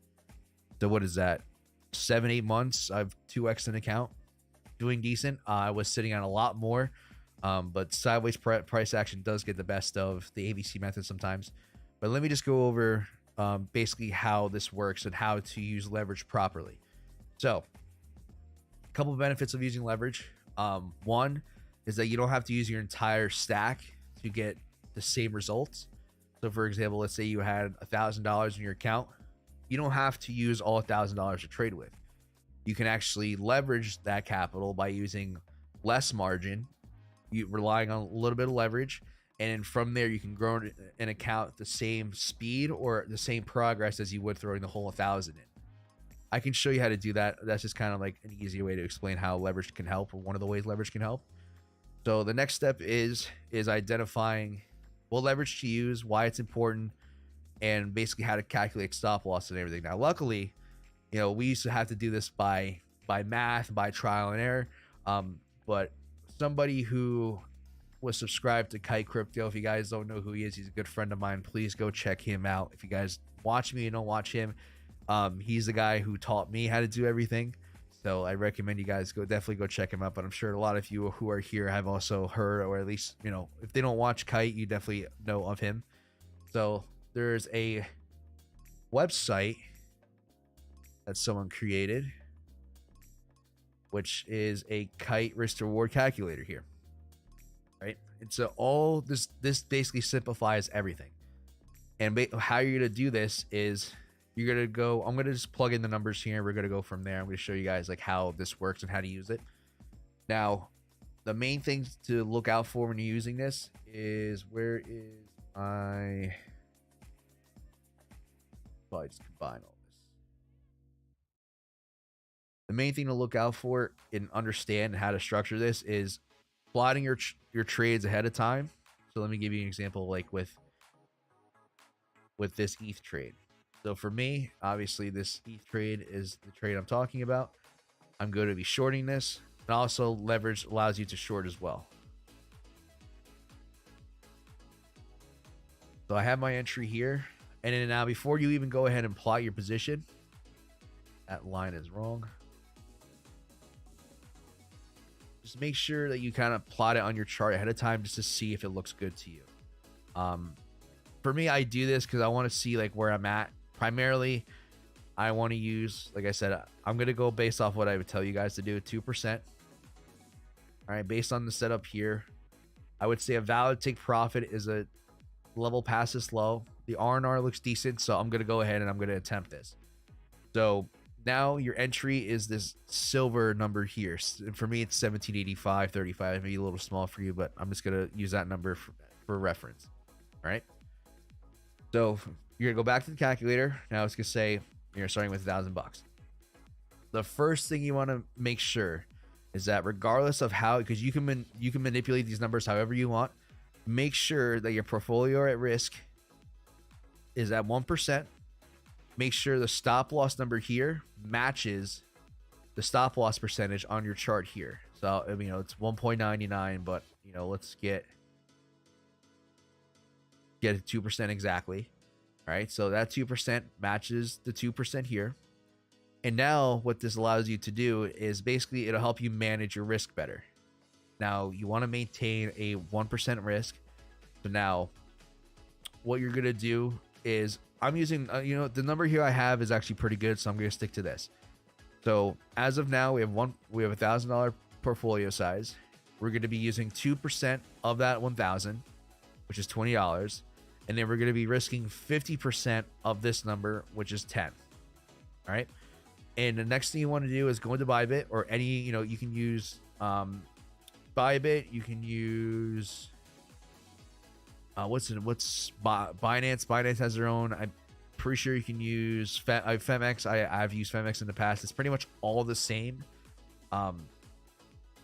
So what is that? 7-8 months. I've 2x an account, doing decent. I was sitting on a lot more, but sideways price action does get the best of the ABC method sometimes. But let me just go over basically how this works and how to use leverage properly. So a couple of benefits of using leverage. One is that you don't have to use your entire stack to get the same results. So for example, let's say you had $1,000 in your account. You don't have to use all $1,000 to trade with. You can actually leverage that capital by using less margin, you relying on a little bit of leverage, and from there you can grow an account at the same speed or the same progress as you would throwing the whole 1,000 in. I can show you how to do that. That's just kind of like an easy way to explain how leverage can help, or one of the ways leverage can help. So the next step is identifying what leverage to use, why it's important, and basically how to calculate stop loss and everything. Now, luckily, you know, we used to have to do this by math, by trial and error. But somebody who was subscribed to Kite Crypto, if you guys don't know who he is, he's a good friend of mine. Please go check him out. If you guys watch me and don't watch him, he's the guy who taught me how to do everything. So I recommend you guys definitely go check him out. But I'm sure a lot of you who are here have also heard, or at least, you know, if they don't watch Kite, you definitely know of him. So there's a website that someone created, which is a Kite risk reward calculator here, right? And so all this basically simplifies everything. And how you're gonna do this is you're gonna go. I'm gonna just plug in the numbers here. We're gonna go from there. I'm gonna show you guys like how this works and how to use it. Now, the main things to look out for when you're using this is, where is my? Probably just combine all this. The main thing to look out for and understand how to structure this is plotting your trades ahead of time. So let me give you an example, like with this ETH trade. So for me, obviously this ETH trade is the trade I'm talking about. I'm going to be shorting this. And also leverage allows you to short as well. So I have my entry here. And then now before you even go ahead and plot your position, that line is wrong. Just make sure that you kind of plot it on your chart ahead of time just to see if it looks good to you. For me, I do this because I want to see like where I'm at. Primarily, I want to use, like I said, I'm going to go based off what I would tell you guys to do, 2%. All right, based on the setup here, I would say a valid take profit is a level past this low. The R&R looks decent, so I'm going to go ahead and I'm going to attempt this. So now your entry is this silver number here. For me, it's 1785.35. Maybe a little small for you, but I'm just going to use that number for reference. All right. So you're going to go back to the calculator. Now it's going to say you're starting with $1,000. The first thing you want to make sure is that regardless of how, because you can manipulate these numbers however you want, make sure that your portfolio at risk is at 1%. Make sure the stop loss number here matches the stop loss percentage on your chart here. So, you know, it's 1.99, but, you know, let's get it 2% exactly. All right. So that 2% matches the 2% here. And now what this allows you to do is basically it'll help you manage your risk better. Now you want to maintain a 1% risk. So now what you're going to do is I'm using, you know, the number here I have is actually pretty good. So I'm going to stick to this. So as of now, we have $1,000 portfolio size. We're going to be using 2% of that 1,000, which is $20. And then we're going to be risking 50% of this number, which is 10. All right. And the next thing you want to do is go into Bybit or any, you know, you can use Bybit. You can use what's Binance. Binance has their own. I'm pretty sure you can use Femex. I've used Femex in the past. It's pretty much all the same. I'm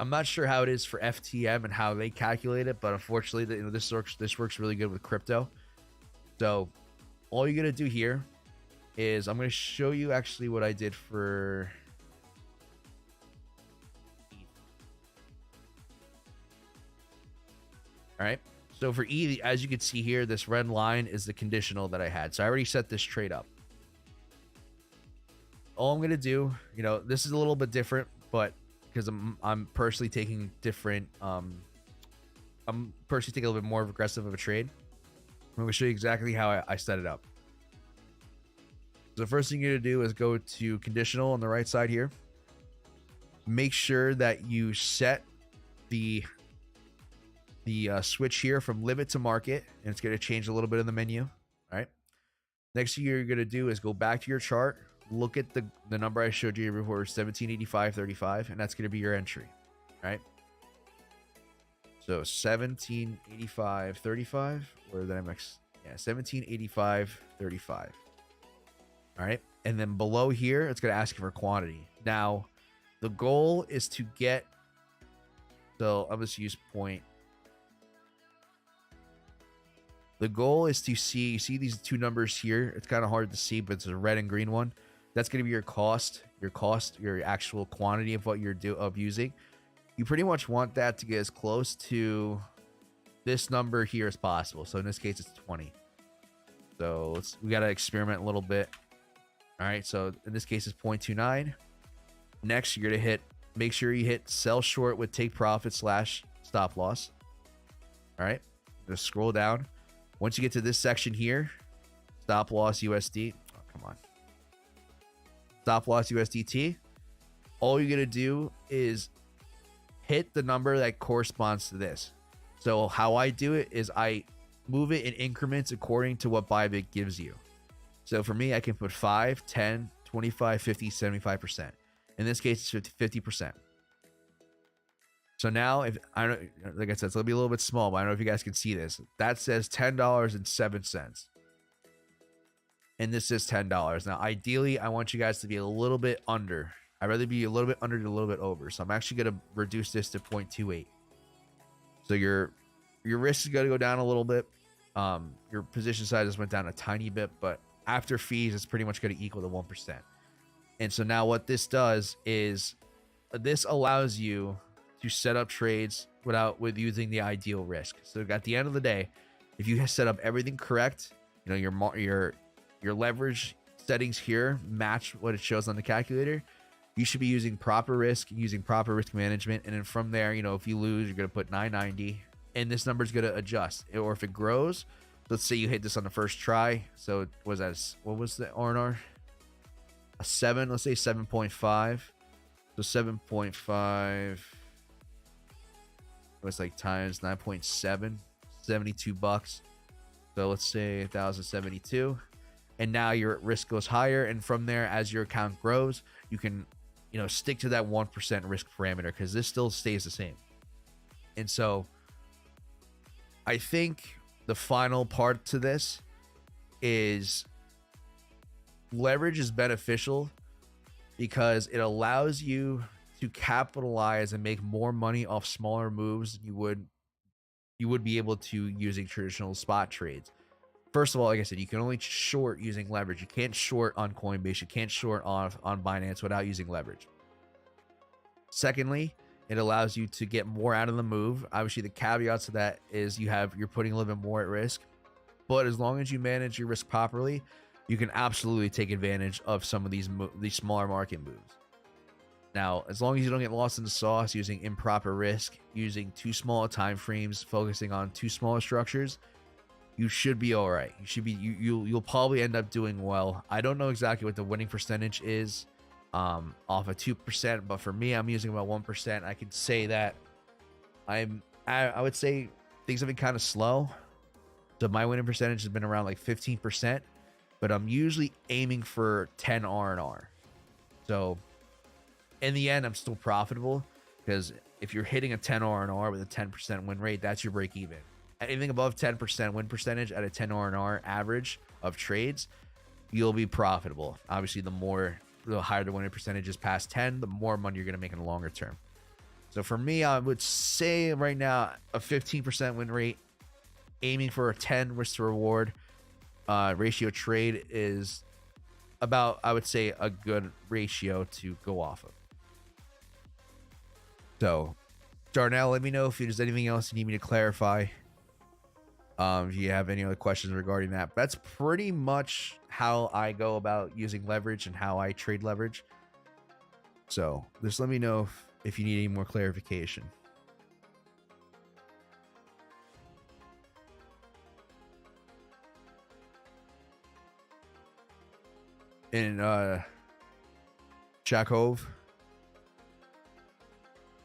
not sure how it is for FTM and how they calculate it, but unfortunately, you know, this works really good with crypto. So all you're gonna do here is I'm going to show you actually what I did for ETH. All right. So for ETH, as you can see here, this red line is the conditional that I had. So I already set this trade up. All I'm going to do, you know, this is a little bit different, but because I'm personally taking different, I'm personally taking a little bit more aggressive of a trade. I'm going to show you exactly how I set it up. So the first thing you're going to do is go to conditional on the right side here. Make sure that you set the switch here from limit to market, and it's going to change a little bit in the menu. All right. Next thing you're going to do is go back to your chart, look at the number I showed you before, 1785.35, and that's going to be your entry. All right. So 1785.35, or the MX, yeah, 1785.35. All right. And then below here, it's going to ask you for quantity. Now, the goal is to get, so I'll just use point. The goal is to see, you see these two numbers here. It's kind of hard to see, but it's a red and green one. That's going to be your cost, your actual quantity of what you're using. You pretty much want that to get as close to this number here as possible. So in this case, it's 20. So we got to experiment a little bit. All right, so in this case, it's 0.29. Next, you're going to make sure you hit sell short with take profit / stop loss. All right, just scroll down. Once you get to this section here, stop loss USD. Oh, come on. Stop loss USDT. All you're going to do is hit the number that corresponds to this. So how I do it is I move it in increments according to what Bybit gives you. So for me, I can put 5, 10, 25, 50, 75%. In this case, it's 50%. So now, if I don't, like I said, it's gonna be a little bit small, but I don't know if you guys can see this. That says $10.07. And this is $10. Now, ideally, I want you guys to be a little bit under. I'd rather be a little bit under to a little bit over. So I'm actually gonna reduce this to 0.28. So your risk is gonna go down a little bit. Your position size just went down a tiny bit, but after fees, it's pretty much going to equal to 1%. And so now what this does is this allows you to set up trades with using the ideal risk. So at the end of the day, if you set up everything correct, you know, your leverage settings here match what it shows on the calculator, you should be using proper risk, using proper risk management. And then from there, you know, if you lose, you're going to put 990 and this number is going to adjust. Or if it grows, let's say you hit this on the first try. So what was the R&R? A 7, let's say 7.5. So 7.5 was like times 9.7, 72 bucks. So let's say 1,072. And now your risk goes higher. And from there, as your account grows, you can, you know, stick to that 1% risk parameter because this still stays the same. And so I think the final part to this is leverage is beneficial because it allows you to capitalize and make more money off smaller moves than you would be able to using traditional spot trades. First of all, like I said, you can only short using leverage. You can't short on Coinbase. You can't short on Binance without using leverage. Secondly, it allows you to get more out of the move. Obviously, the caveats to that is you're putting a little bit more at risk. But as long as you manage your risk properly, you can absolutely take advantage of some of these smaller market moves. Now, as long as you don't get lost in the sauce using improper risk, using too small time frames, focusing on too smaller structures, you should be all right. You should be you'll probably end up doing well. I don't know exactly what the winning percentage is off of 2%, but for me, I'm using about 1%. I could say that I would say things have been kind of slow. So my winning percentage has been around like 15%, but I'm usually aiming for 10 R&R. So in the end, I'm still profitable because if you're hitting a 10 R&R with a 10% win rate, that's your break even. Anything above 10% win percentage at a 10 R&R average of trades, you'll be profitable. Obviously, the higher the winning percentage is past 10, the more money you're going to make in the longer term. So for me, I would say right now a 15% win rate, aiming for a 10 risk to reward ratio trade is about, I would say, a good ratio to go off of. So, Darnell, let me know if there's anything else you need me to clarify. If you have any other questions regarding that. That's pretty much how I go about using leverage and how I trade leverage. So just let me know if you need any more clarification. And Shakov,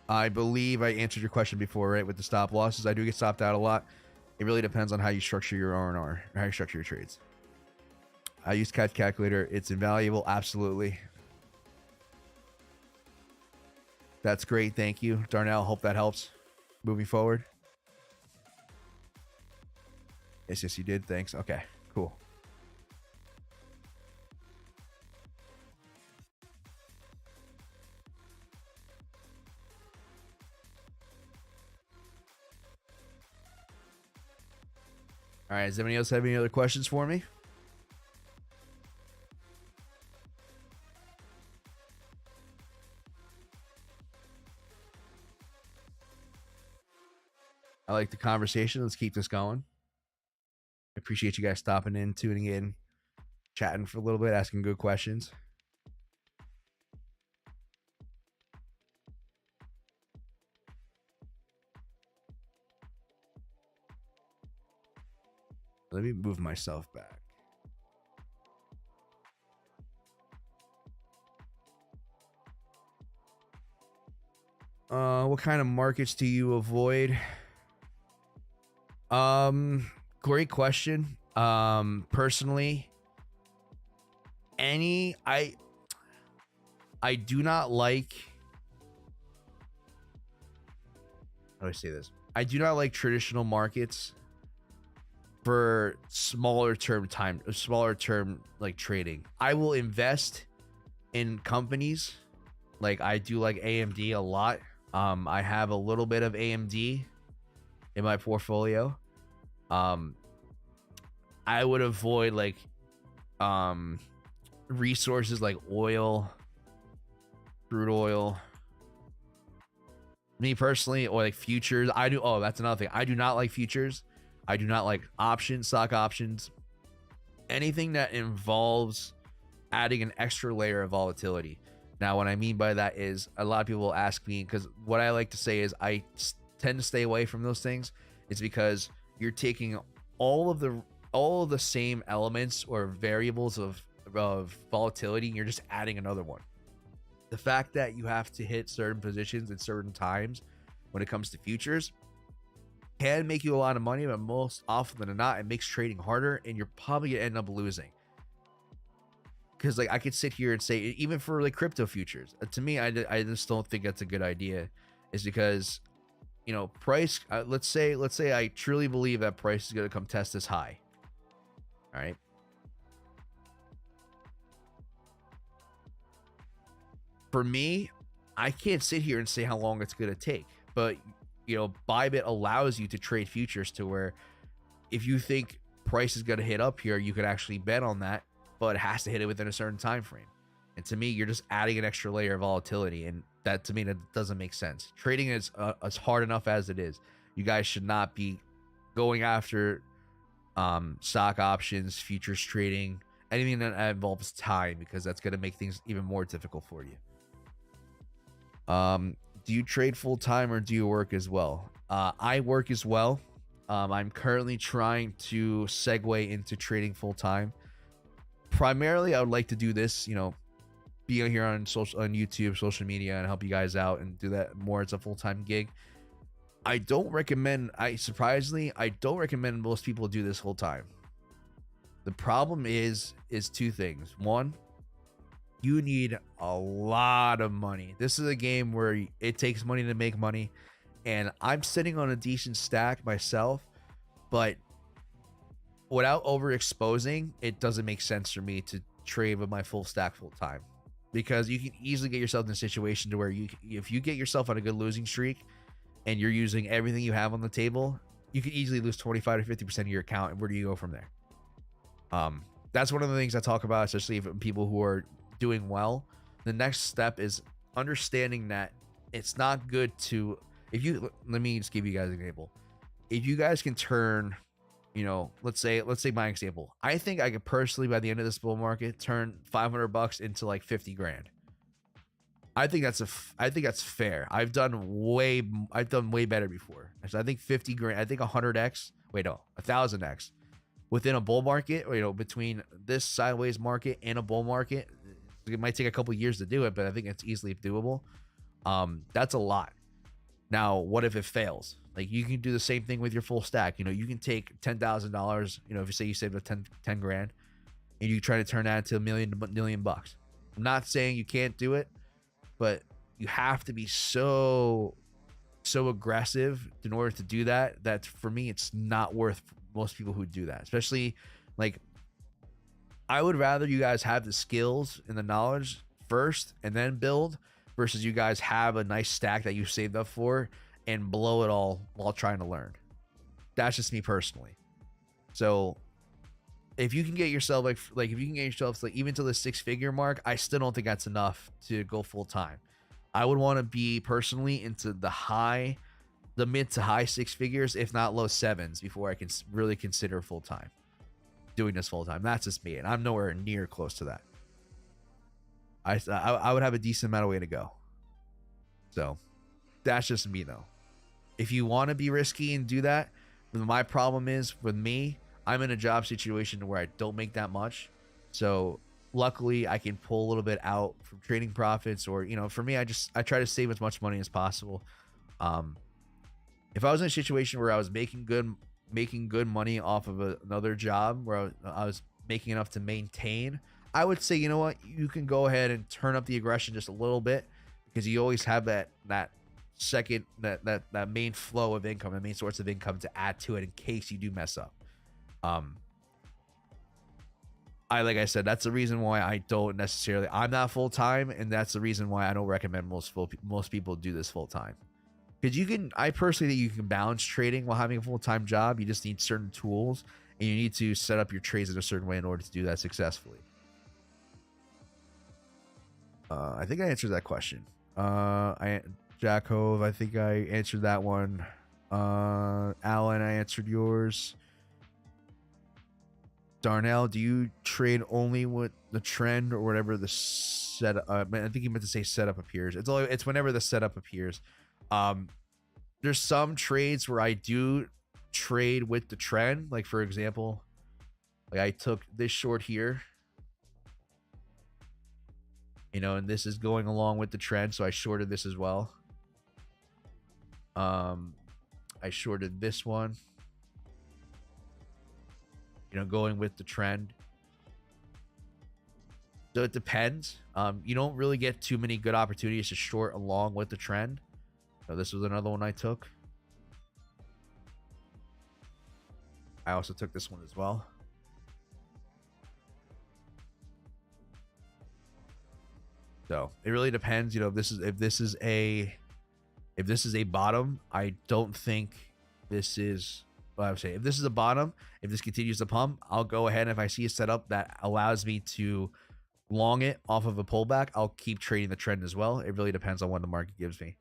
I believe I answered your question before, right? With the stop losses, I do get stopped out a lot. It really depends on how you structure your R&R, or how you structure your trades. I use Kite calculator. It's invaluable. Absolutely. That's great. Thank you, Darnell. Hope that helps moving forward. Yes, you did. Thanks. Okay, cool. All right. Does anybody else have any other questions for me? I like the conversation. Let's keep this going. I appreciate you guys stopping in, tuning in, chatting for a little bit, asking good questions. Let me move myself back. What kind of markets do you avoid? Great question. Personally, I do not like, how do I say this? I do not like traditional markets for smaller term like trading. I will invest in companies. Like I do like AMD a lot. I have a little bit of AMD in my portfolio. I would avoid like resources like oil, crude oil, Me personally, or like futures, I do. Oh, that's another thing. I do not like futures. I do not like options, stock options, anything that involves adding an extra layer of volatility. Now, what I mean by that is a lot of people ask me, because what I like to say is I tend to stay away from those things. It's because you're taking all of the same elements or variables of volatility, and you're just adding another one. The fact that you have to hit certain positions at certain times when it comes to futures can make you a lot of money, but most often than not, it makes trading harder, and you're probably gonna end up losing. Because like I could sit here and say, even for like crypto futures, to me, I just don't think that's a good idea. Is because, you know, price. Let's say I truly believe that price is gonna come test this high. All right. For me, I can't sit here and say how long it's gonna take, but you know, Bybit allows you to trade futures to where if you think price is gonna hit up here, you could actually bet on that, but it has to hit it within a certain time frame. And to me, you're just adding an extra layer of volatility, and that to me that doesn't make sense. Trading is hard enough as it is. You guys should not be going after stock options, futures trading, anything that involves time, because that's going to make things even more difficult for you. Do you trade full time or do you work as well? I work as well. I'm currently trying to segue into trading full time. Primarily, I would like to do this, you know, be here on YouTube, social media, and help you guys out and do that more as a full-time gig. I don't recommend, surprisingly, I don't recommend most people do this full time. The problem is two things. One, you need a lot of money. This is a game where it takes money to make money, and I'm sitting on a decent stack myself, but without overexposing, it doesn't make sense for me to trade with my full stack full time, because you can easily get yourself in a situation to where if you get yourself on a good losing streak and you're using everything you have on the table, you could easily lose 25 to 50% of your account. And where do you go from there? That's one of the things I talk about, especially for people who are doing well. The next step is understanding that it's not good to, let me just give you guys an example. If you guys can turn, you know, let's say my example, I think I could personally, by the end of this bull market, turn $500 into like 50 grand. I think that's fair. I've done way better before. So I think 50 grand, I think 100x, wait, no, 1000x within a bull market, or, you know, between this sideways market and a bull market. It might take a couple years to do it, but I think it's easily doable. That's a lot. Now, what if it fails? Like, you can do the same thing with your full stack. You know, you can take $10,000, you know, if you say you saved 10 grand and you try to turn that into $1 million bucks. I'm not saying you can't do it, but you have to be so aggressive in order to do that. That for me, it's not worth most people who do that, especially like, I would rather you guys have the skills and the knowledge first and then build, versus you guys have a nice stack that you saved up for and blow it all while trying to learn. That's just me personally. So if you can get yourself like if you can get yourself like even to the 6-figure mark, I still don't think that's enough to go full time. I would want to be personally into the mid to high 6 figures, if not low 7s, before I can really consider full time doing this full time. That's just me, and I'm nowhere near close to that. I would have a decent amount of way to go. So that's just me though. If you want to be risky and do that, my problem is with me, I'm in a job situation where I don't make that much. So luckily I can pull a little bit out from trading profits, or, you know, for me, I try to save as much money as possible. If I was in a situation where I was making good money off of another job where I was making enough to maintain, I would say, you know what, you can go ahead and turn up the aggression just a little bit, because you always have that second, that main flow of income, the main source of income to add to it in case you do mess up. Like I said, that's the reason why I don't necessarily, I'm not full time, and that's the reason why I don't recommend most people do this full time. Because I personally think you can balance trading while having a full time job. You just need certain tools, and you need to set up your trades in a certain way in order to do that successfully. I think I answered that question. Jack Hove, I think I answered that one. Alan, I answered yours. Darnell, do you trade only with the trend or whatever the setup? I think he meant to say setup appears. It's whenever the setup appears. There's some trades where I do trade with the trend. Like for example, like I took this short here, you know, and this is going along with the trend, so I shorted this as well. I shorted this one, you know, going with the trend. So it depends. You don't really get too many good opportunities to short along with the trend. So this was another one I took. I also took this one as well. So it really depends. You know, if this is a bottom, I don't think this is. Well, I would say if this is a bottom, if this continues to pump, I'll go ahead, and if I see a setup that allows me to long it off of a pullback, I'll keep trading the trend as well. It really depends on what the market gives me.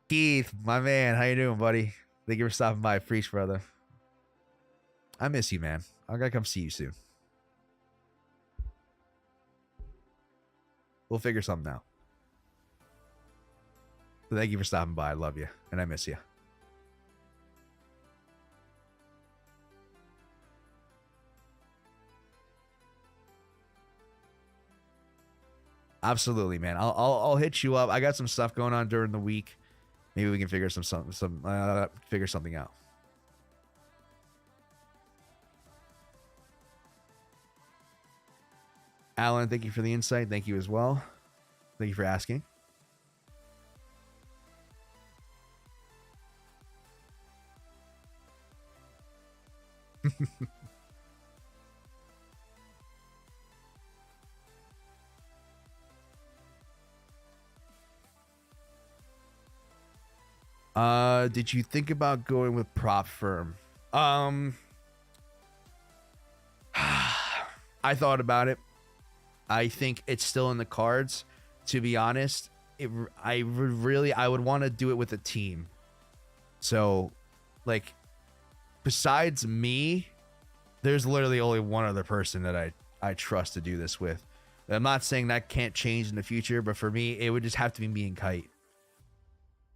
Keith, my man, how you doing, buddy? Thank you for stopping by. Preach, brother. I miss you, man. I gotta come see you soon. We'll figure something out. So thank you for stopping by. I love you, and I miss you. Absolutely, man. I'll hit you up. I got some stuff going on during the week. Maybe we can figure figure something out. Alan, thank you for the insight. Thank you as well. Thank you for asking. Did you think about going with prop firm? I thought about it. I think it's still in the cards. To be honest, I would want to do it with a team. So, like, besides me, there's literally only one other person that I trust to do this with. I'm not saying that can't change in the future, but for me, it would just have to be me and Kite.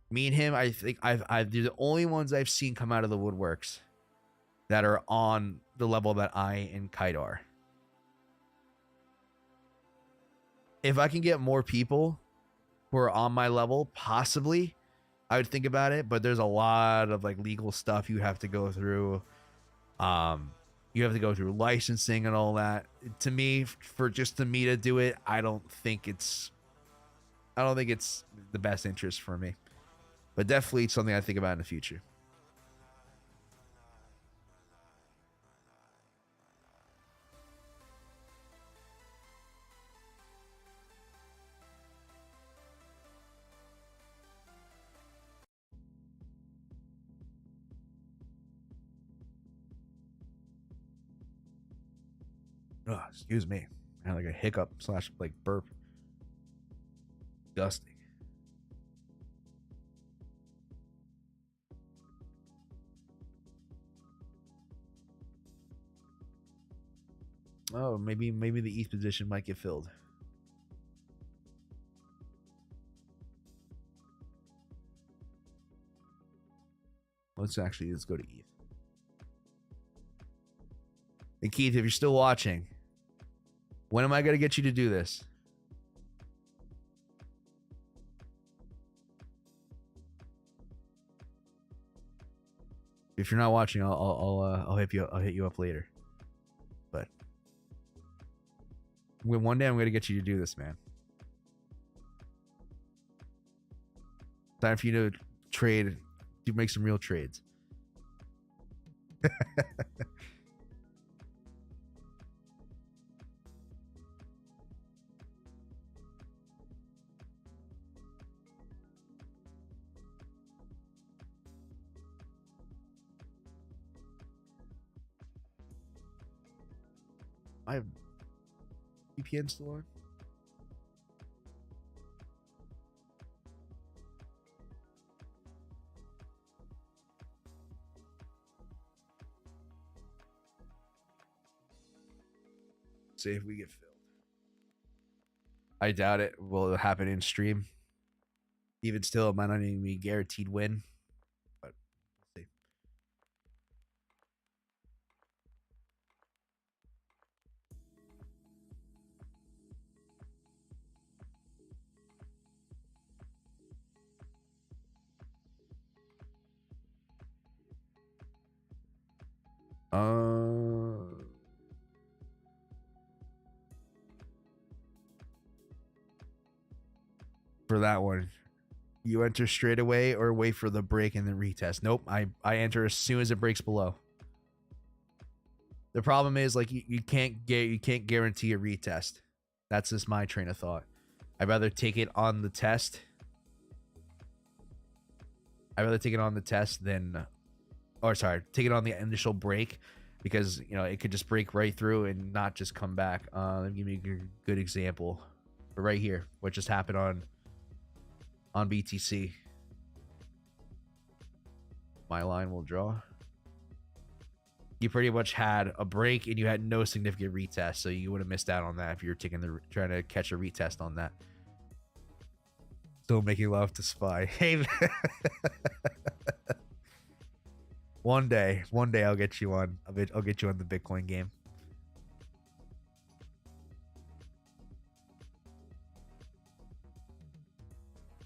Me and him, I think they're the only ones I've seen come out of the woodworks that are on the level that I and Kite are. If I can get more people who are on my level, possibly I would think about it, but there's a lot of like legal stuff you have to go through. You have to go through licensing and all that. To me, for me to do it, I don't think it's the best interest for me. But definitely something I think about in the future. Oh, excuse me. I had like a hiccup / like burp. Disgusting. Oh, maybe the ETH position might get filled. Let's go to ETH. And Keith, if you're still watching, when am I going to get you to do this? If you're not watching, I'll hit you up later. But one day I'm going to get you to do this, man. Time for you to trade, to make some real trades. I have VPN still on. See if we get filled. I doubt it will happen in stream. Even still, it might not even be a guaranteed win. But we'll see. For that one, you enter straight away or wait for the break and then retest? Nope, I enter as soon as it breaks below. The problem is, like, you can't guarantee a retest. That's just my train of thought. I'd rather take it on the test. I'd rather take it on the test than, or sorry, take it on the initial break, because you know it could just break right through and not just come back. Let me give you a good example. But right here, what just happened on BTC. My line will draw. You pretty much had a break and you had no significant retest, so you would have missed out on that if you were trying to catch a retest on that. Still making love to Spy. Hey, one day I'll get you on. I'll get you on the Bitcoin game.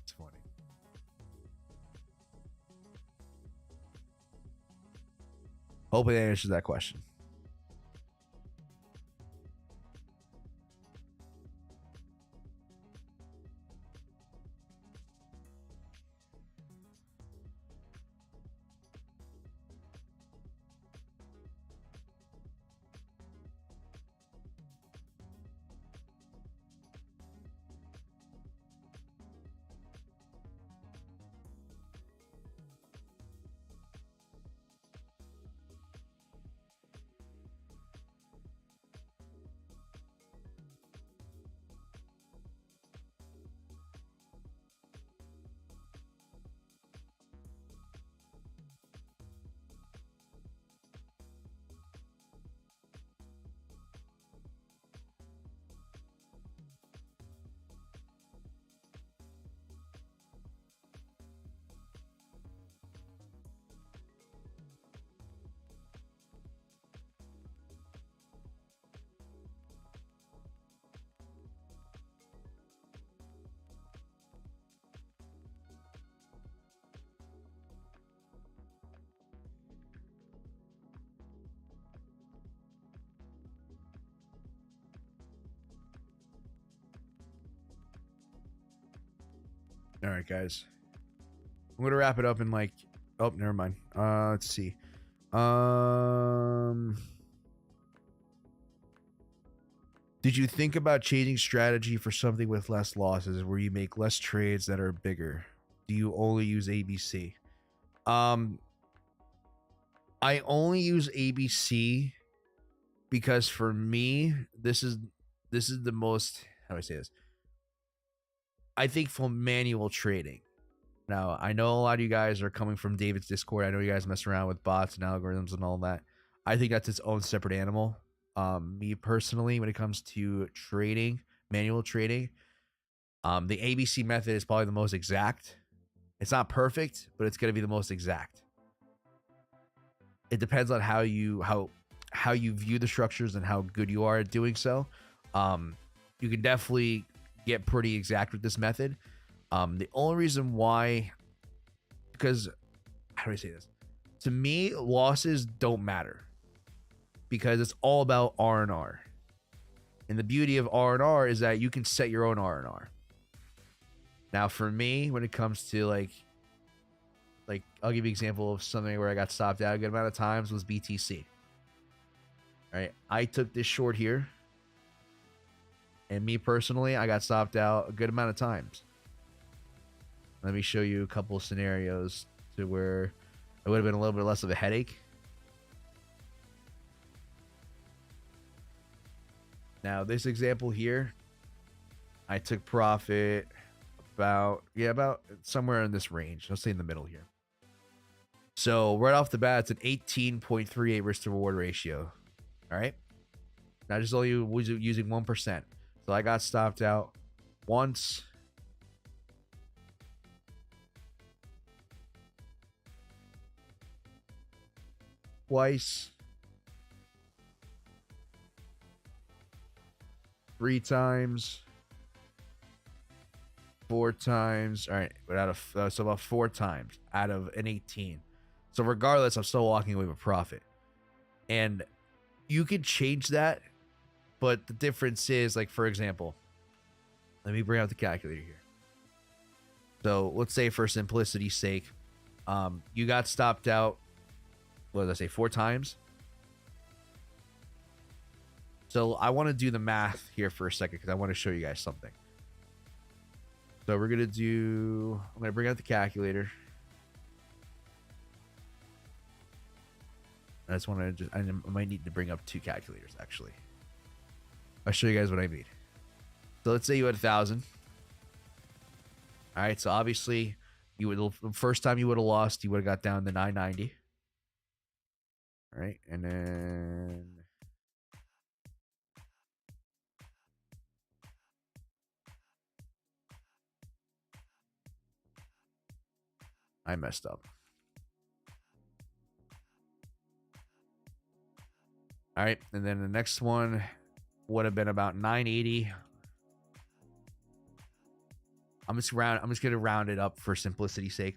It's funny. Hopefully that answers that question. All right, guys. I'm gonna wrap it up in like. Oh, never mind. Let's see. Did you think about changing strategy for something with less losses, where you make less trades that are bigger? Do you only use ABC? I only use ABC because for me, this is the most. How do I say this? I think for manual trading. Now, I know a lot of you guys are coming from David's Discord. I know you guys mess around with bots and algorithms and all that. I think that's its own separate animal. Me personally, when it comes to trading, manual trading, the ABC method is probably the most exact. It's not perfect, but it's going to be the most exact. It depends on how you view the structures and how good you are at doing so. You can definitely get pretty exact with this method. The only reason why, because how do I say this? To me, losses don't matter because it's all about R&R. And the beauty of R&R is that you can set your own R&R. Now, for me, when it comes to like I'll give you an example of something where I got stopped out a good amount of times was BTC. All right, I took this short here, and me personally, I got stopped out a good amount of times. Let me show you a couple of scenarios to where it would have been a little bit less of a headache. Now, this example here, I took profit about somewhere in this range. Let's say in the middle here. So right off the bat, it's an 18.38 risk to reward ratio. All right. I just only was using 1%. So I got stopped out once. Twice. 3 times. 4 times. All right, but out of so about 4 times out of an 18. So regardless, I'm still walking away with profit. And you could change that, but the difference is, like, for example, let me bring out the calculator here. So let's say for simplicity's sake, you got stopped out, what did I say, 4 times? So I want to do the math here for a second because I want to show you guys something. So we're going to I'm going to bring out the calculator. I just want to I might need to bring up 2 calculators, actually. I'll show you guys what I mean. So let's say you had 1,000. All right, so obviously you would, the first time you would have lost, you would have got down to 990. All right, and then I messed up. All right, and then the next one would have been about 980. I'm just gonna round it up for simplicity's sake.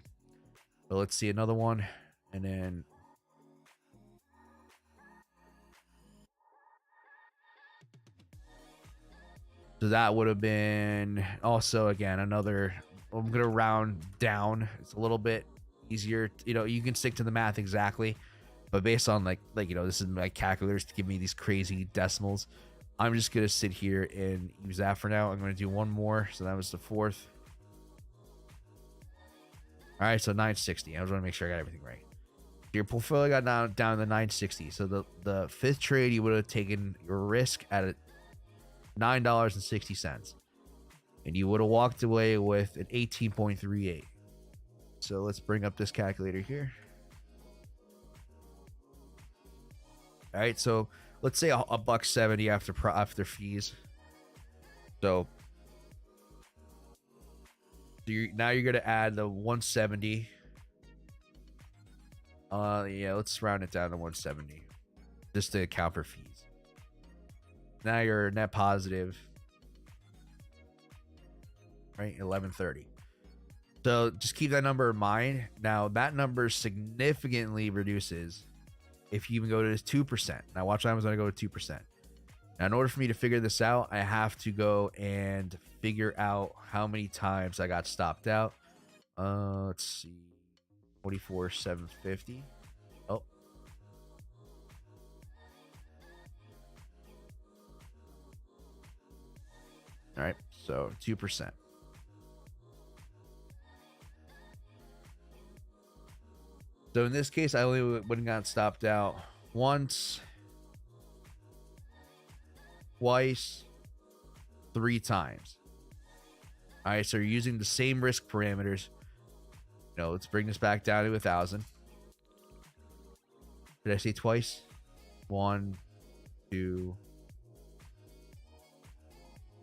So let's see another one, and then so that would have been also, again, another. I'm gonna round down. It's a little bit easier. You know, you can stick to the math exactly, but based on like you know, this is my calculators to give me these crazy decimals. I'm just gonna sit here and use that for now. I'm gonna do one more. So that was the 4th. All right, so 960. I just want to make sure I got everything right. Your portfolio got down to 960. So the 5th trade, you would have taken your risk at $9.60, and you would have walked away with an 18.38. So let's bring up this calculator here. All right, so let's say a buck 70 after fees. So now you're gonna add the 170. Yeah, let's round it down to 170 just to account for fees. Now you're net positive, right? 1130. So just keep that number in mind. Now that number significantly reduces if you even go to this 2%. Now watch, I'm going to go to 2%. Now in order for me to figure this out, I have to go and figure out how many times I got stopped out. Let's see, 44,750. Oh. All right, so 2%. So in this case, I only would have got stopped out once, twice, 3 times. All right, so you're using the same risk parameters. You know, let's bring this back down to 1,000. Did I say twice? 1, 2,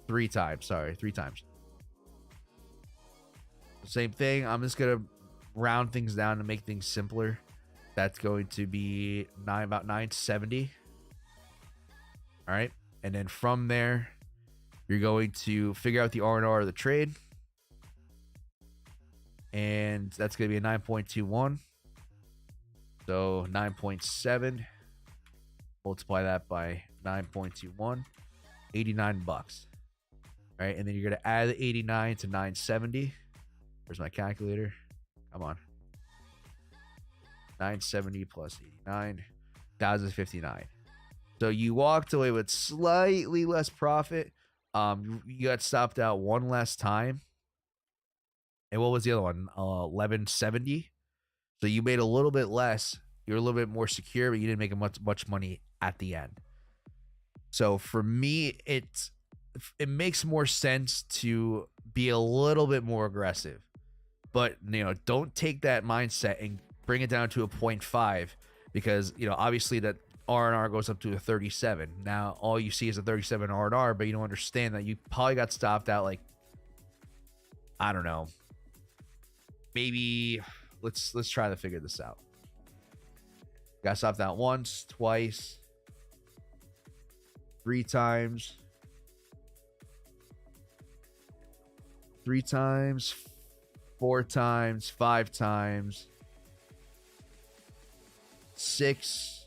3 times. Sorry, 3 times. Same thing. I'm just gonna round things down to make things simpler. That's going to be about 970. All right, and then from there, you're going to figure out the R&R of the trade, and that's going to be a 9.21. So 9.7. Multiply that by 9.21. 89 bucks. All right, and then you're going to add 89 to 970. Where's my calculator? Come on. 970 plus 89, 1,059. So you walked away with slightly less profit. You got stopped out one less time. And what was the other one? 1170. So you made a little bit less. You're a little bit more secure, but you didn't make much money at the end. So for me, it makes more sense to be a little bit more aggressive. But, you know, don't take that mindset and bring it down to a 0.5, because, you know, obviously that R&R goes up to a 37. Now all you see is a 37 R&R, but you don't understand that you probably got stopped out like, I don't know, maybe let's try to figure this out. Got stopped out once, twice, 3 times, 3 times, 4 times, 5 times, 6,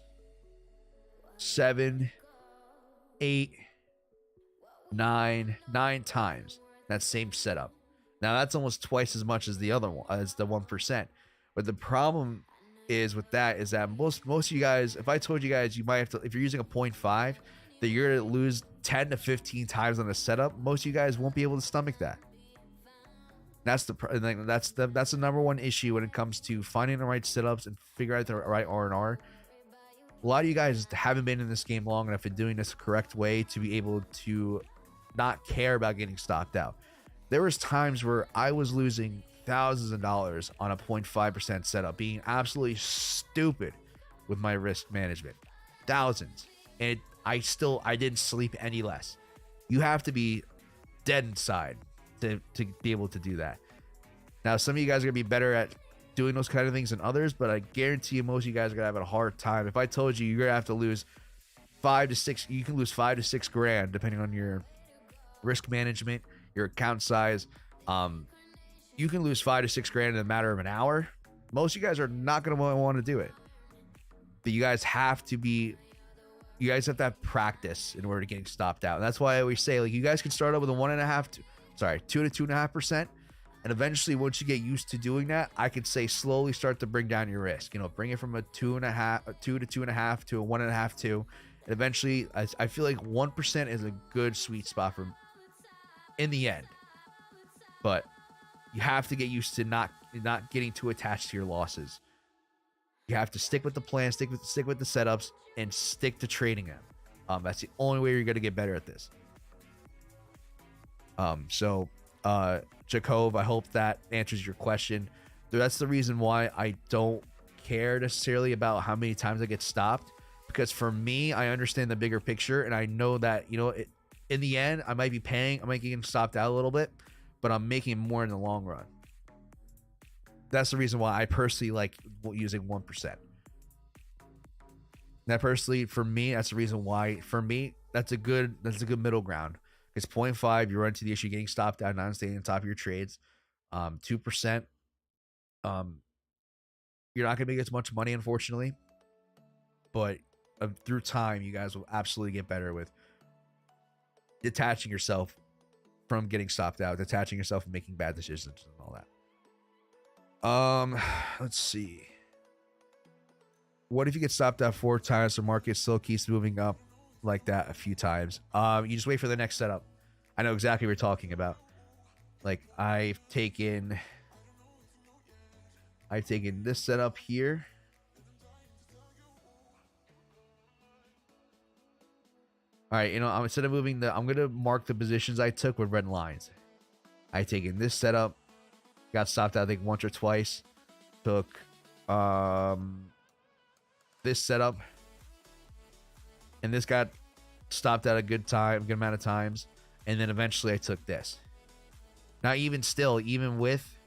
7, 8, 9 times. That same setup. Now that's almost twice as much as the other one, as the 1%. But the problem is with that is that most of you guys, if I told you guys you might have to, if you're using a 0.5, that you're gonna lose 10 to 15 times on a setup, most of you guys won't be able to stomach that. That's the number one issue when it comes to finding the right setups and figure out the right R&R. A lot of you guys haven't been in this game long enough and doing this the correct way to be able to not care about getting stopped out. There was times where I was losing thousands of dollars on a 0.5% setup, being absolutely stupid with my risk management. Thousands. And I didn't sleep any less. You have to be dead inside to be able to do that. Now, some of you guys are gonna be better at doing those kind of things than others, but I guarantee you most of you guys are gonna have a hard time. If I told you you're gonna have to lose 5 to 6, you can lose 5 to 6 grand depending on your risk management, your account size. You can lose 5 to 6 grand in a matter of an hour. Most of you guys are not gonna want to do it. But you guys have to have practice in order to getting stopped out. And that's why I always say, like, you guys can start out with a 2 to 2.5%. And eventually, once you get used to doing that, I could say slowly start to bring down your risk. You know, bring it from a 2 to 2.5 to a 1.5, 2. And eventually, I feel like 1% is a good sweet spot for in the end. But you have to get used to not getting too attached to your losses. You have to stick with the plan, stick with the setups, and stick to trading them. That's the only way you're gonna get better at this. Jacob, I hope that answers your question. That's the reason why I don't care necessarily about how many times I get stopped, because for me, I understand the bigger picture, and I know that, you know, in the end, I might be getting stopped out a little bit, but I'm making more in the long run. That's the reason why I personally like using 1%. That personally, for me, that's the reason why, for me, that's a good middle ground. Because 0.5, you run into the issue of getting stopped out, not staying on top of your trades. 2%, you're not going to make as much money, unfortunately. But through time, you guys will absolutely get better with detaching yourself from getting stopped out, detaching yourself from making bad decisions and all that. Let's see. What if you get stopped out 4 times, the market still keeps moving up like that a few times? You just wait for the next setup. I know exactly what you're talking about. Like, I've taken this setup here. All right, you know, instead of moving I'm gonna mark the positions I took with red lines. I taken this setup, got stopped out I think once or twice. Took this setup, and this got stopped out a good amount of times, and then eventually I took this. Now, even with,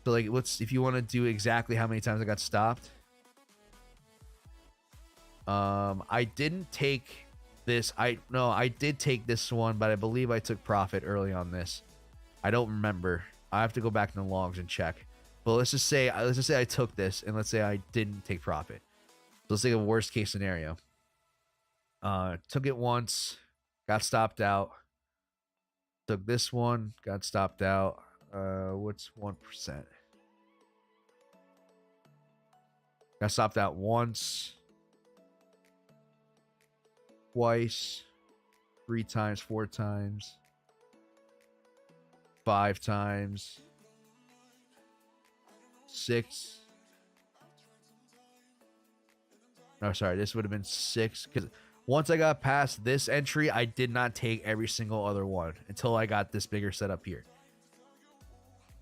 so like, if you want to do exactly how many times I got stopped, I didn't take this. I did take this one, but I believe I took profit early on this. I don't remember. I have to go back in the logs and check. But let's just say I took this, and let's say I didn't take profit. So let's take a worst case scenario. Took it once, got stopped out. Took this one, got stopped out. What's 1%? Got stopped out once, twice, 3 times, 4 times, 5 times, 6. No, sorry, this would have been 6, because once I got past this entry, I did not take every single other one until I got this bigger setup here.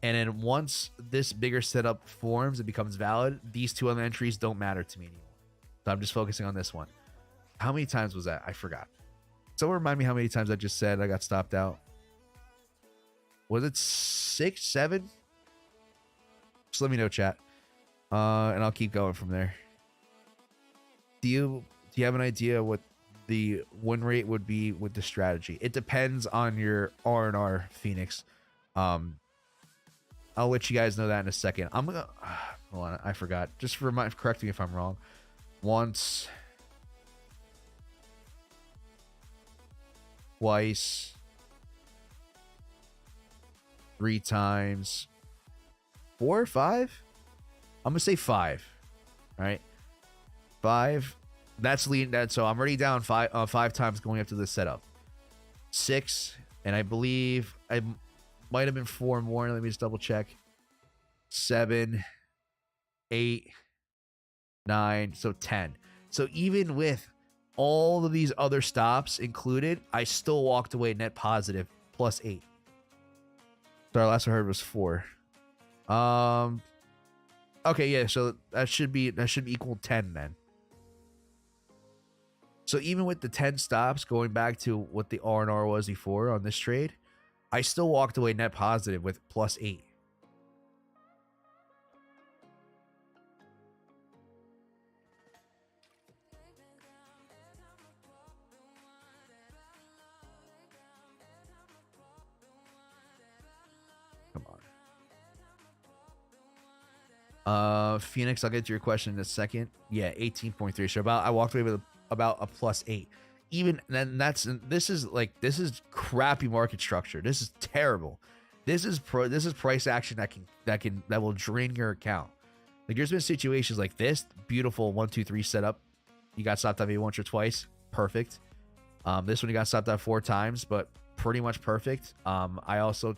And then once this bigger setup forms, it becomes valid. These 2 other entries don't matter to me anymore. So I'm just focusing on this one. How many times was that? I forgot. Someone remind me how many times I just said I got stopped out. Was it 6, 7? Just let me know, chat. And I'll keep going from there. Do you have an idea what the win rate would be with the strategy? It depends on your R&R, Phoenix. I'll let you guys know that in a second. I'm gonna hold on, I forgot. Just correct me if I'm wrong. Once, twice, 3 times, 4 or 5. I'm gonna say 5. All right, 5. That's leading that. So I'm already down 5 times going up to this setup. 6, and I believe I might have been 4 more. Let me just double check. 7, 8, 9, so 10. So even with all of these other stops included, I still walked away net positive plus 8. So our last I heard was 4. Okay, yeah, so that should be equal 10 then. So even with the 10 stops, going back to what the R&R was before on this trade, I still walked away net positive with plus 8. Come on. Phoenix, I'll get to your question in a second. Yeah, 18.3. So I walked away with about a plus 8. Even then, this is crappy market structure. This is terrible. This is price action that will drain your account. Like, there's been situations like this, beautiful 1, 2, 3 setup. You got stopped out maybe once or twice, perfect. This one you got stopped out 4 times, but pretty much perfect. I also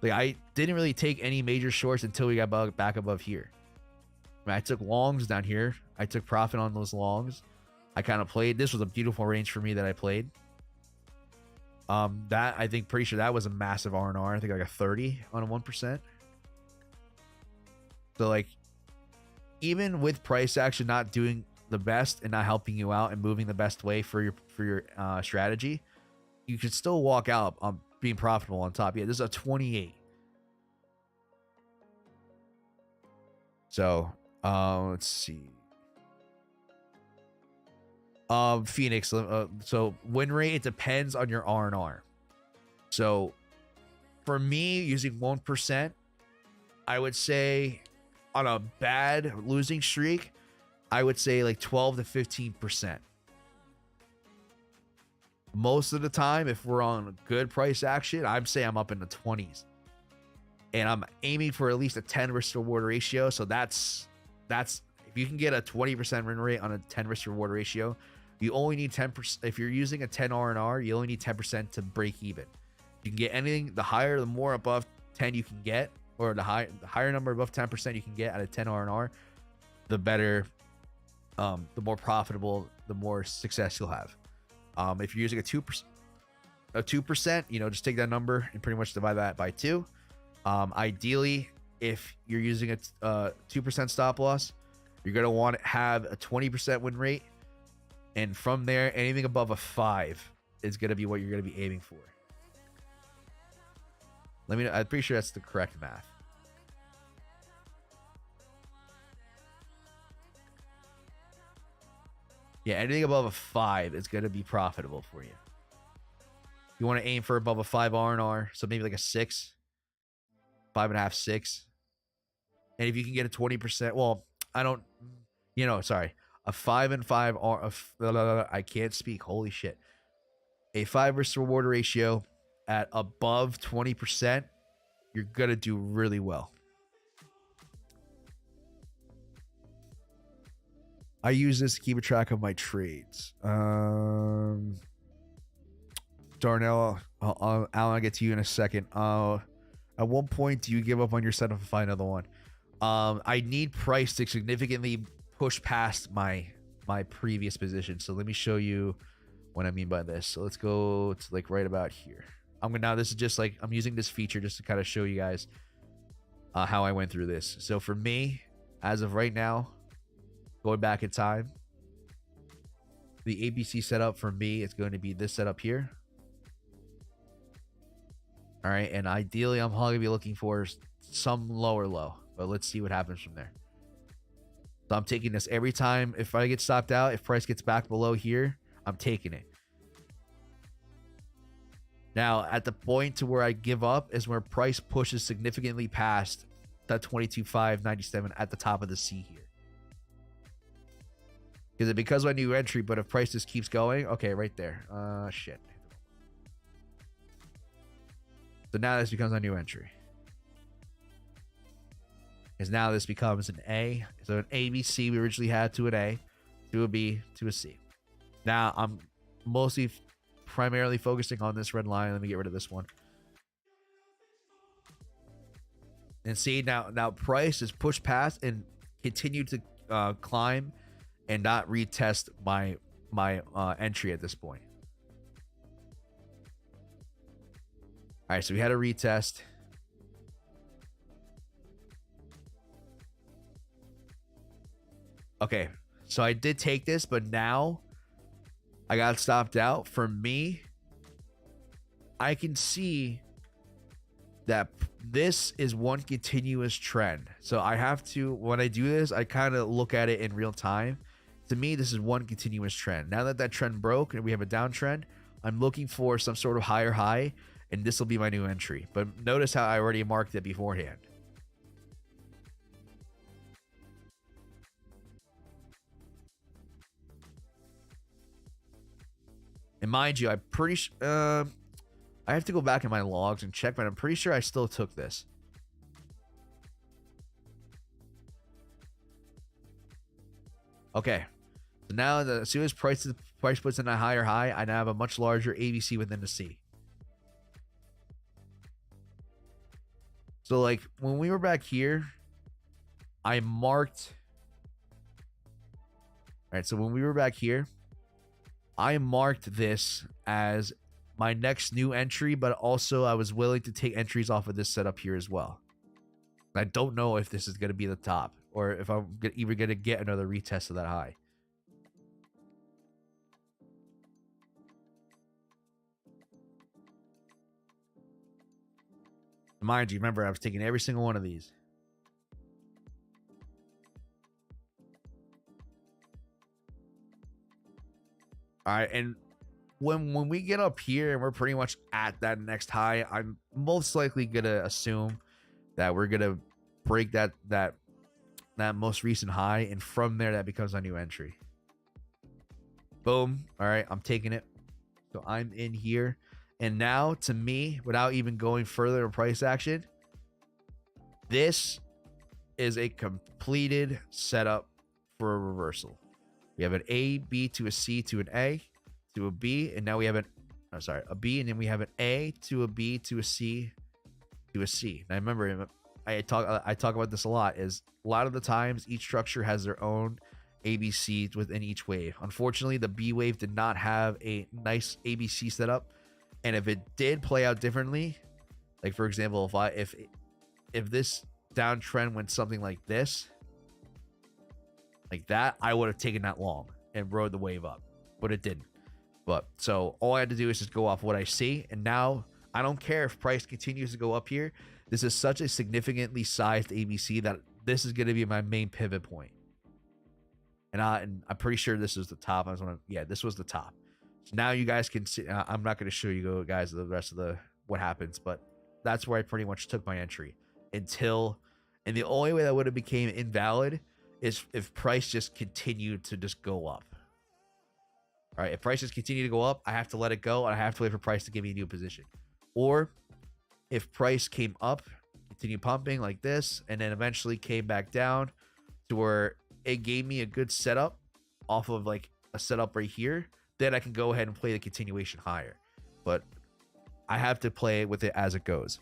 I didn't really take any major shorts until we got back above here. I took longs down here. I took profit on those longs. I kind of played. This was a beautiful range for me that I played. That I think pretty sure that was a massive R&R. I think like a 30 on a 1%. So like, even with price action not doing the best and not helping you out and moving the best way for your strategy, you can still walk out on being profitable on top. Yeah, this is a 28. So let's see. Phoenix. So win rate, it depends on your R&R. So for me, using 1%, I would say on a bad losing streak, I would say like 12 to 15%. Most of the time, if we're on a good price action, I'd say I'm up in the 20s. And I'm aiming for at least a 10 risk reward ratio. So that's if you can get a 20% win rate on a 10 risk reward ratio, you only need 10%. If you're using a 10 R&R, you only need 10% to break even. You can get anything, the higher, the more above 10 you can get, or the higher number above 10% you can get out of 10 R&R, the better, the more profitable, the more success you'll have. If you're using a 2%, you know, just take that number and pretty much divide that by 2. Ideally, if you're using a 2% stop loss, you're going to want to have a 20% win rate. And from there, anything above a 5 is going to be what you're going to be aiming for. Let me know. I'm pretty sure that's the correct math. Yeah, anything above a 5 is going to be profitable for you. You want to aim for above a 5 R&R, so maybe like a 6, 5.5, 6. And if you can get a 20%, well, I don't, sorry, a 5 and 5 I can't speak. Holy shit. A 5 risk reward ratio at above 20%, you're going to do really well. I use this to keep a track of my trades. Darnell, I'll get to you in a second. At what point do you give up on your setup and find another one? I need price to significantly push past my previous position. So let me show you what I mean by this. So let's go to like right about here. This is just like, I'm using this feature just to kind of show you guys how I went through this. So for me, as of right now, going back in time, the ABC setup for me is going to be this setup here. All right, and ideally, I'm probably be looking for some lower low, but let's see what happens from there. So I'm taking this every time. If I get stopped out, if price gets back below here, I'm taking it. Now, at the point to where I give up is where price pushes significantly past that 22,597 at the top of the C here. Because of my new entry, but if price just keeps going, okay, right there. Shit. So now this becomes my new entry. Because now this becomes an A. So an ABC we originally had to an A, to a B, to a C. Now I'm mostly primarily focusing on this red line. Let me get rid of this one. And see, now price is pushed past and continued to climb and not retest my entry at this point. All right, so we had a retest. Okay, so I did take this, but now I got stopped out. For me, I can see that this is one continuous trend. So I have to, when I do this, I kind of look at it in real time. To me, this is one continuous trend. Now that that trend broke and we have a downtrend, I'm looking for some sort of higher high, and this will be my new entry. But notice how I already marked it beforehand. And mind you, I'm pretty sure, I have to go back in my logs and check, but I'm pretty sure I still took this. Okay. So now, as soon as price puts in a higher high, I now have a much larger ABC within the C. So, like, when we were back here, I marked... All right, so when we were back here, I marked this as my next new entry, but also I was willing to take entries off of this setup here as well. I don't know if this is going to be the top or if I'm even going to get another retest of that high. Mind you, remember, I was taking every single one of these. All right, and when we get up here and we're pretty much at that next high, I'm most likely gonna assume that we're gonna break that most recent high, and from there that becomes a new entry. Boom. All right, I'm taking it. So I'm in here, and now to me, without even going further in price action, this is a completed setup for a reversal. We have an A, B to a C to an A to a B, and now we have a B, and then we have an A to a B to a C to a C. Now remember, I talk about this a lot. Is a lot of the times each structure has their own ABCs within each wave. Unfortunately, the B wave did not have a nice ABC setup, and if it did play out differently, like for example, if this downtrend went something like this, like that, I would have taken that long and rode the wave up, but it didn't. But so all I had to do is just go off what I see, and now I don't care if price continues to go up here. This is such a significantly sized ABC that this is going to be my main pivot point. And I'm pretty sure this is the top. This was the top. So now you guys can see. I'm not going to show you guys the rest of what happens, but that's where I pretty much took my entry until, and the only way that would have became invalid is if price just continued to just go up. All right, if prices continue to go up, I have to let it go, and I have to wait for price to give me a new position. Or if price came up, continue pumping like this, and then eventually came back down to where it gave me a good setup off of like a setup right here, then I can go ahead and play the continuation higher. But I have to play with it as it goes.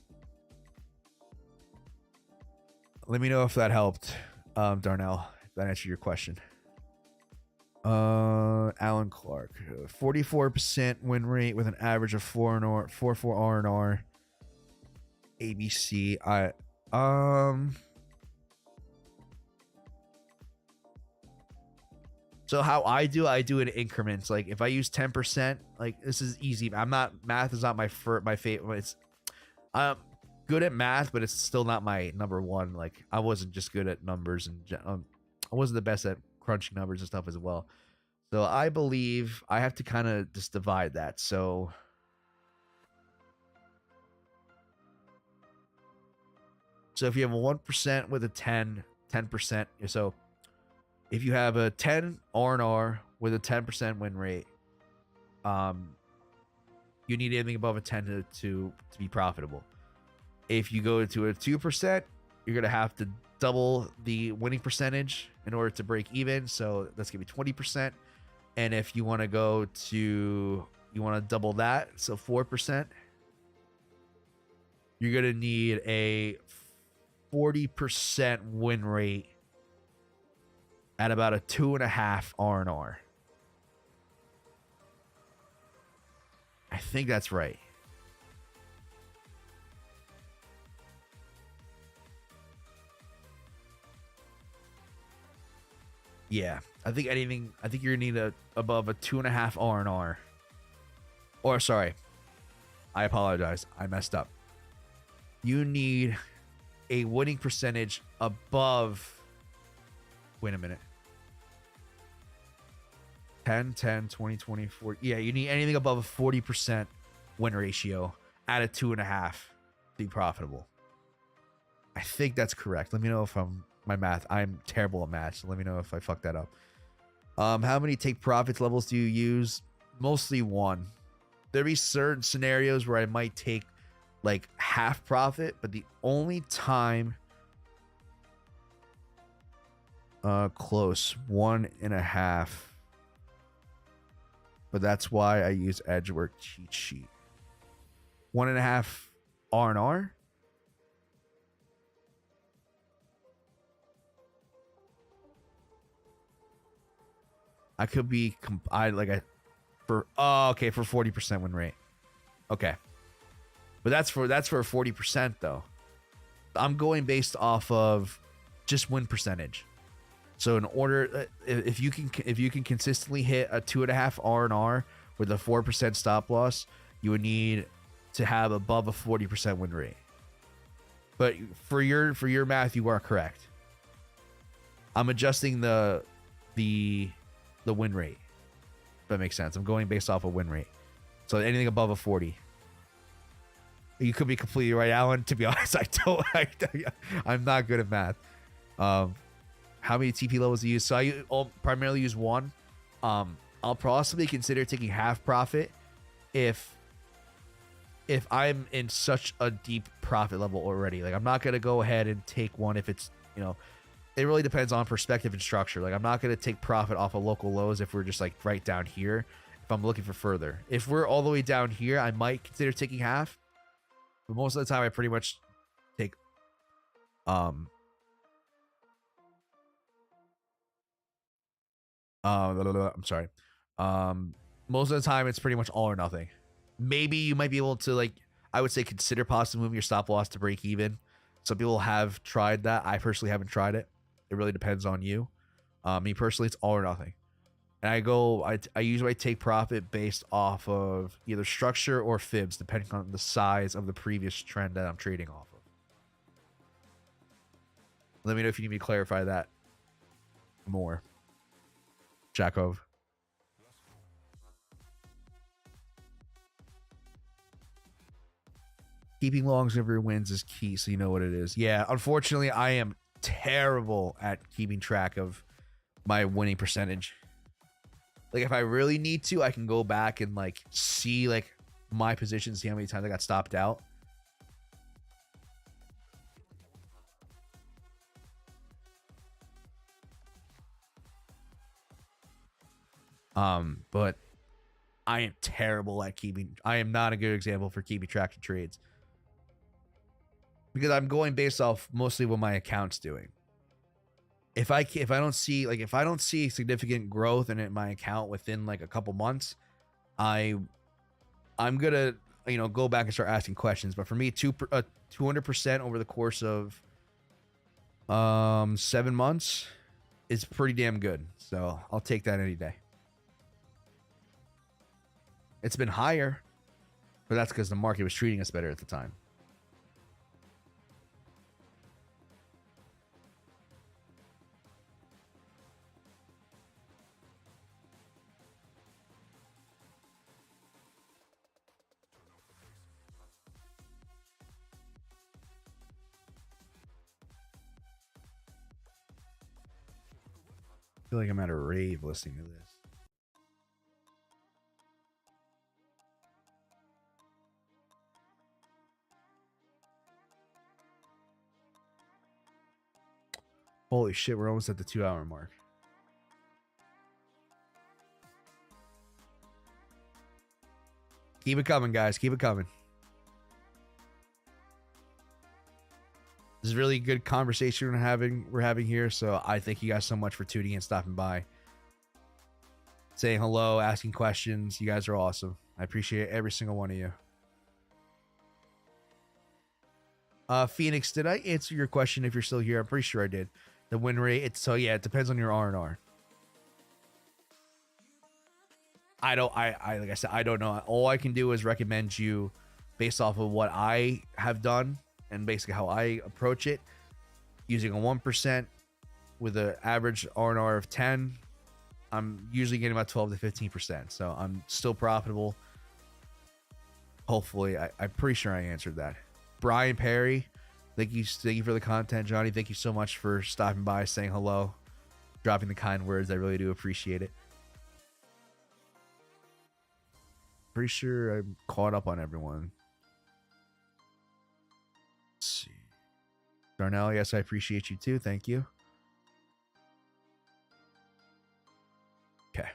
Let me know if that helped, Darnell, if that answered your question. Alan Clark, 44% win rate with an average of 4.4 R&R. ABC. So how I do it in increments. Like if I use 10%, like this is easy. Math is not my favorite. It's I'm good at math, but it's still not my number one. Like I wasn't just good at numbers, and I wasn't the best at crunching numbers and stuff as well. So I believe I have to kind of just divide that. So if you have a 1% with a 10%, so if you have a 10 R&R with a 10% win rate, you need anything above a 10 to be profitable. If you go to a 2%, you're going to have to double the winning percentage in order to break even. So that's going to be 20%. And if you want to you want to double that, so 4%, you're going to need a 40% win rate at about a 2.5 R&R. I think that's right. Yeah, I think you're gonna need above a 2.5 R&R. Or sorry, I apologize, I messed up. You need a winning percentage above. Wait a minute. 10, 10, 20, 24. Yeah, you need anything above a 40% win ratio at a 2.5 to be profitable. I think that's correct. Let me know if I'm terrible at math, so let me know if I fucked that up. How many take profits levels do you use? Mostly one. There'll be certain scenarios where I might take like half profit, but the only time close 1.5, but that's why I use Edgework cheat sheet. 1.5 R&R. I could be for 40% win rate. Okay, but that's for 40% though. I'm going based off of just win percentage. So in order, if you can consistently hit a 2.5 R&R with a 4% stop loss, you would need to have above a 40% win rate. But for your math, you are correct. I'm adjusting the win rate. If that makes sense. I'm going based off a win rate. So anything above a 40. You could be completely right, Alan. To be honest, I'm not good at math. How many TP levels do you use? So I'll primarily use one. I'll possibly consider taking half profit if I'm in such a deep profit level already. Like I'm not gonna go ahead and take one if it's, it really depends on perspective and structure. Like I'm not gonna take profit off of local lows if we're just like right down here. If I'm looking for further, if we're all the way down here, I might consider taking half. But most of the time, I pretty much take I'm sorry. Most of the time, it's pretty much all or nothing. Maybe you might be able to I would say consider possibly moving your stop loss to break even. Some people have tried that. I personally haven't tried it. It really depends on you. Me personally, it's all or nothing. And I usually take profit based off of either structure or fibs, depending on the size of the previous trend that I'm trading off of. Let me know if you need me to clarify that more. Jakov. Keeping longs over wins is key, so you know what it is. Yeah, unfortunately, I am terrible at keeping track of my winning percentage. Like, if I really need to, I can go back and see my position, see how many times I got stopped out. But I am terrible at I am not a good example for keeping track of trades. Because I'm going based off mostly what my account's doing. If I don't see significant growth in my account within a couple months, I'm gonna go back and start asking questions. But for me, 200% over the course of 7 months, is pretty damn good. So I'll take that any day. It's been higher, but that's because the market was treating us better at the time. I feel like I'm at a rave listening to this. Holy shit, we're almost at the 2-hour mark. Keep it coming, guys. Keep it coming. This is really good conversation we're having here. So I thank you guys so much for tuning in, stopping by, saying hello, asking questions. You guys are awesome. I appreciate every single one of you. Phoenix, did I answer your question? If you're still here, I'm pretty sure I did. The win rate, it depends on your R&R. Like I said, I don't know. All I can do is recommend you based off of what I have done and basically how I approach it. Using a 1% with an average R&R of 10, I'm usually getting about 12 to 15%. So I'm still profitable. Hopefully, I'm pretty sure I answered that. Brian Perry, thank you for the content. Johnny, thank you so much for stopping by, saying hello, dropping the kind words. I really do appreciate it. Pretty sure I'm caught up on everyone. Let's see. Darnell, yes, I appreciate you too. Thank you. Okay.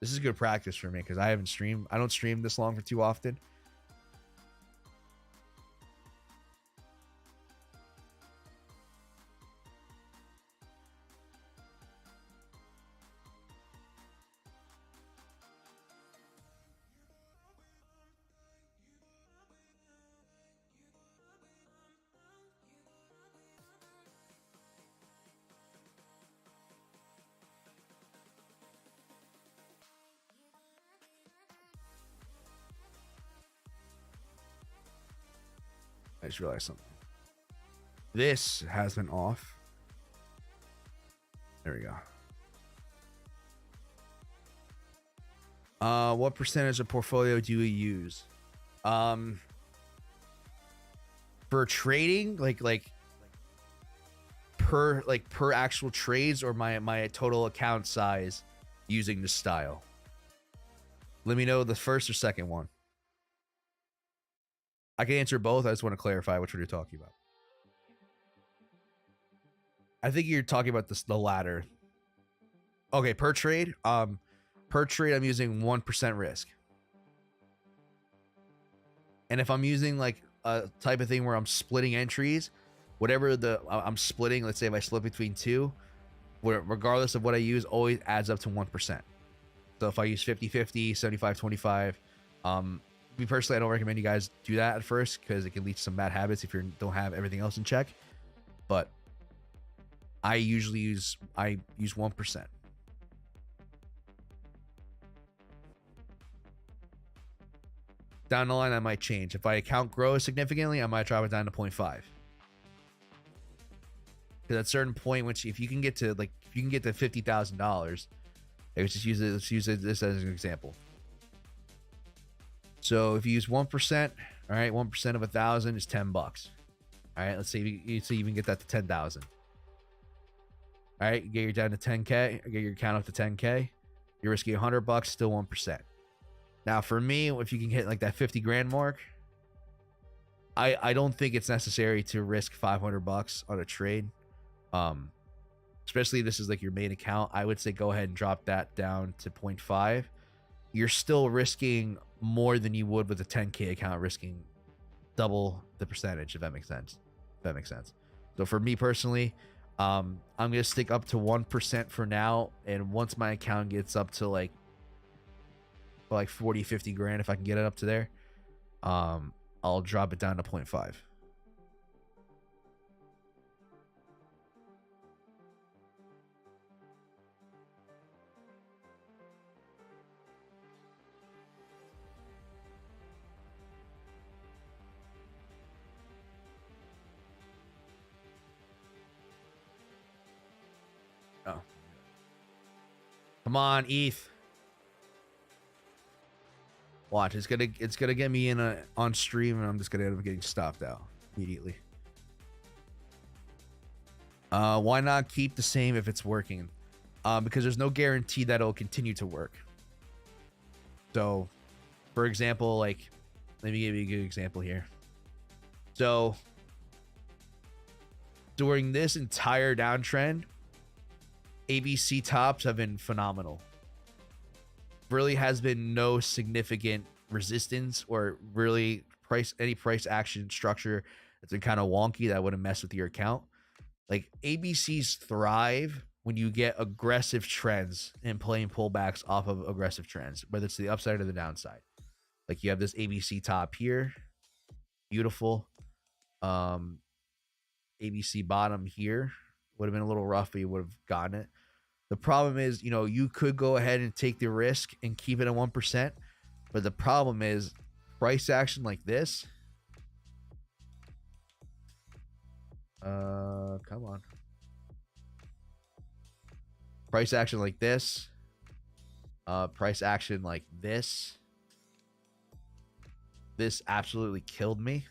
This is good practice for me because I haven't streamed. I don't stream this long for too often. I just realized something. This has been off. There we go. What percentage of portfolio do you use? For trading, like per actual trades, or my total account size using the style? Let me know the first or second one. I can answer both. I just want to clarify which one you're talking about. I think you're talking about the latter. Okay, per trade. Per trade, I'm using 1% risk. And if I'm using like a type of thing where I'm splitting entries, whatever I'm splitting, let's say if I split between two, regardless of what I use, always adds up to 1%. So if I use 50-50, 75-25, me personally, I don't recommend you guys do that at first because it can lead to some bad habits if you don't have everything else in check. But I usually use 1%. Down the line, I might change. If my account grows significantly, I might drop it down to 0.5. Because at a certain point, which if you can get to $50,000, let's use this as an example. So if you use 1%, all right, 1% of 1,000 is $10. All right, let's say you even get that to 10,000. All right, you get your down to 10K, get your account up to 10K. You're risking $100, still 1%. Now for me, if you can hit like that 50 grand mark, I don't think it's necessary to risk $500 on a trade. Especially if this is like your main account, I would say go ahead and drop that down to 0.5. You're still risking more than you would with a 10K account, risking double the percentage, if that makes sense. So for me personally, I'm gonna stick up to 1% for now, and once my account gets up to like 40-50 grand, if I can get it up to there, I'll drop it down to 0.5. Come on, ETH. Watch, it's gonna get me in on stream, and I'm just gonna end up getting stopped out immediately. Why not keep the same if it's working? Because there's no guarantee that it'll continue to work. So, for example, like, let me give you a good example here. So, during this entire downtrend, ABC tops have been phenomenal. Really has been no significant resistance or really any price action structure that's been kind of wonky that wouldn't mess with your account. Like, ABCs thrive when you get aggressive trends and playing pullbacks off of aggressive trends, whether it's the upside or the downside. Like, you have this ABC top here, beautiful. ABC bottom here would have been a little rough, but you would have gotten it. The problem is, you know, you could go ahead and take the risk and keep it at 1%. But the problem is price action like this. Come on. Price action like this. Price action like this. This absolutely killed me.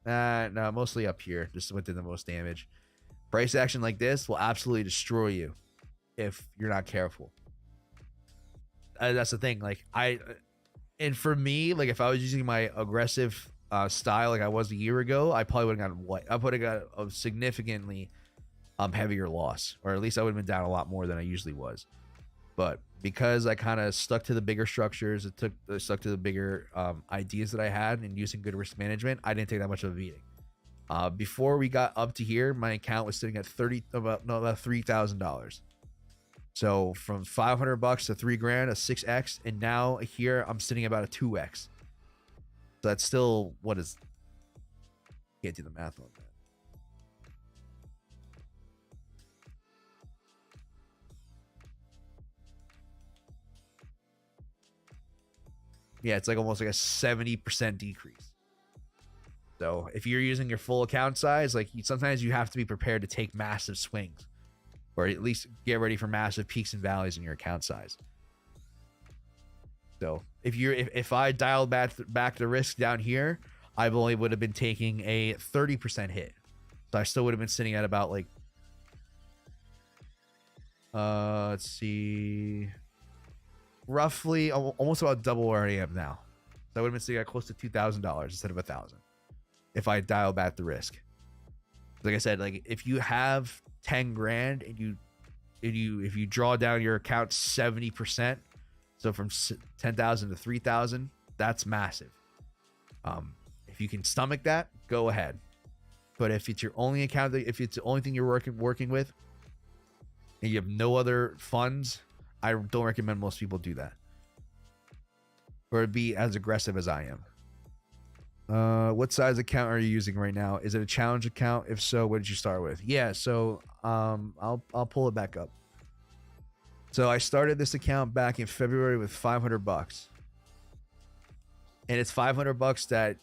No, mostly up here. Just went to the most damage. Price action like this will absolutely destroy you if you're not careful. That's the thing. Like, and for me, like, if I was using my aggressive style like I was a year ago, I probably would have gotten what? I would have got a significantly heavier loss, or at least I would have been down a lot more than I usually was. But because I kind of stuck to the bigger structures, stuck to the bigger ideas that I had, and using good risk management, I didn't take that much of a beating. Before we got up to here, my account was sitting at about $3,000. So from $500 to $3,000, a 6x, and now here I'm sitting about a 2x. So that's still what is? Can't do the math on that. Yeah, it's like almost like a 70% decrease. So if you're using your full account size, like, sometimes you have to be prepared to take massive swings, or at least get ready for massive peaks and valleys in your account size. So if I dialed back the risk down here, I only would have been taking a 30% hit. So I still would have been sitting at about, like, let's see, roughly almost about double where I am now. So I would have been sitting at close to $2,000 instead of $1,000 if I dial back the risk. Like I said, like, if you have 10 grand and if you draw down your account 70%, so from 10,000 to 3,000, that's massive. If you can stomach that, go ahead. But if it's your only account, if it's the only thing you're working with, and you have no other funds, I don't recommend most people do that, or be as aggressive as I am. What size account are you using right now? Is it a challenge account? If so, what did you start with? Yeah, so I'll pull it back up. So I started this account back in February with $500, and it's $500 that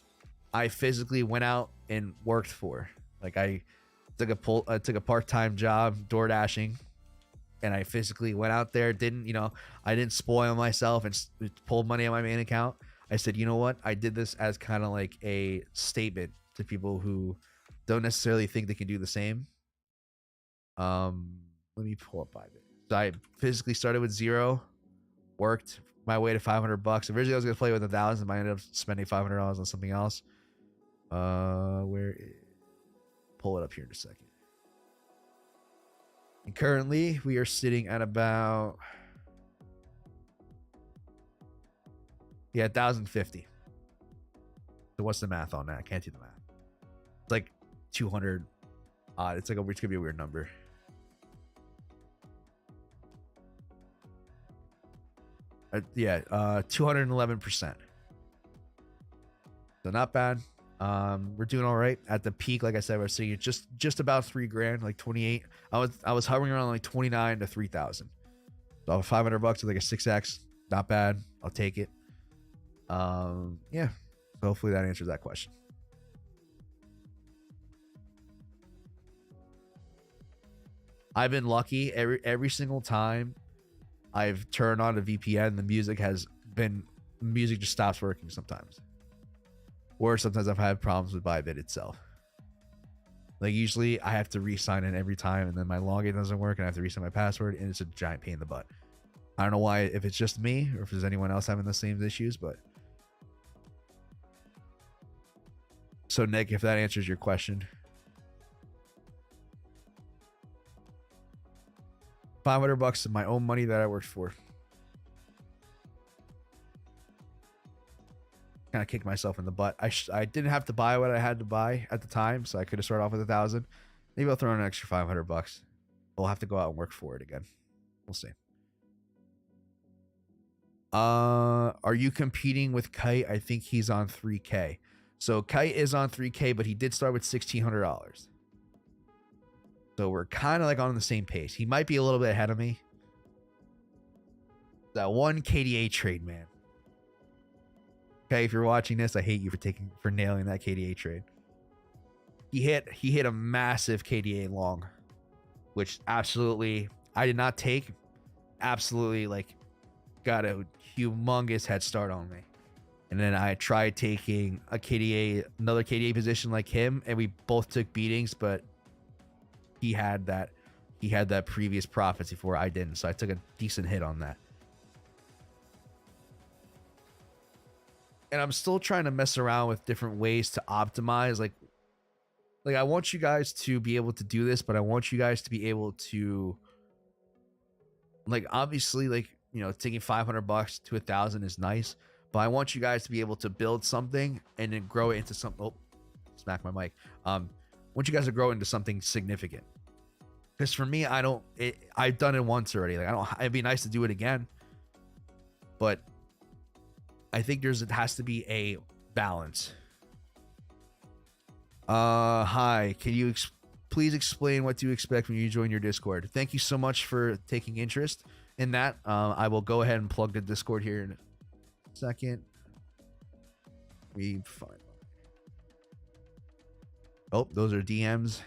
I physically went out and worked for. Like, I took a part-time job door dashing, and I physically went out there. I didn't spoil myself and pull money on my main account. I said, you know what? I did this as kind of like a statement to people who don't necessarily think they can do the same. Let me pull up Bybit. So I physically started with 0, worked my way to $500. Originally I was gonna play with 1,000, but I ended up spending $500 on something else. Pull it up here in a second. And currently we are sitting at about 1,050. So what's the math on that? I can't do the math. It's like 200 odd. It's gonna be a weird number. Yeah, 211%. So not bad. We're doing all right. At the peak, like I said, we're seeing it just about $3,000, like 28. I was hovering around like 29 to 3,000. So $500 with like a 6x, not bad. I'll take it. Yeah. So hopefully that answers that question. I've been lucky every single time I've turned on a VPN, the music just stops working sometimes. Or sometimes I've had problems with Bybit itself. Like usually I have to re-sign in every time, and then my login doesn't work and I have to reset my password, and it's a giant pain in the butt. I don't know why, if it's just me or if there's anyone else having the same issues, but so Nick, if that answers your question. $500 of my own money that I worked for. Kind of kicked myself in the butt. I didn't have to buy what I had to buy at the time, so I could have started off with 1,000. Maybe I'll throw in an extra $500. We'll have to go out and work for it again. We'll see. Are you competing with Kite? I think he's on 3K. So Kite is on 3K, but he did start with $1,600. So we're kind of like on the same pace. He might be a little bit ahead of me. That one KDA trade, man. Okay, if you're watching this, I hate you for nailing that KDA trade. He hit a massive KDA long, which absolutely I did not take. Absolutely, like, got a humongous head start on me. And then I tried taking another KDA position like him, and we both took beatings, but he had that previous profits before I didn't, so I took a decent hit on that. And I'm still trying to mess around with different ways to optimize. Like I want you guys to be able to do this, but I want you guys to be able to, like, obviously, like, you know, taking $500 to 1,000 is nice, but I want you guys to be able to build something and then grow it into something. Oh, smack my mic. I want you guys to grow into something significant. Because for me, I've done it once already. Like, it'd be nice to do it again, but I think it has to be a balance. Hi, can you please explain what to expect when you join your Discord? Thank you so much for taking interest in that. I will go ahead and plug the Discord here in a second. Oh, those are DMs.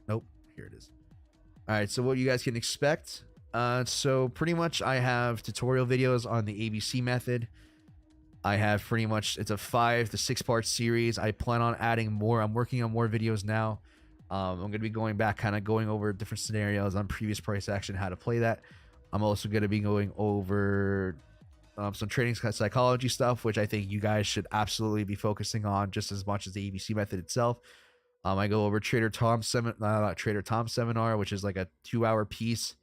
Nope, here it is. All right, so what you guys can expect. So pretty much I have tutorial videos on the ABC method. I have pretty much, it's a 5 to 6 part series. I plan on adding more. I'm working on more videos now. I'm going to be going back, kind of going over different scenarios on previous price action, how to play that. I'm also going to be going over some trading psychology stuff, which I think you guys should absolutely be focusing on just as much as the ABC method itself. I go over Trader Tom's seminar, which is like a 2-hour piece.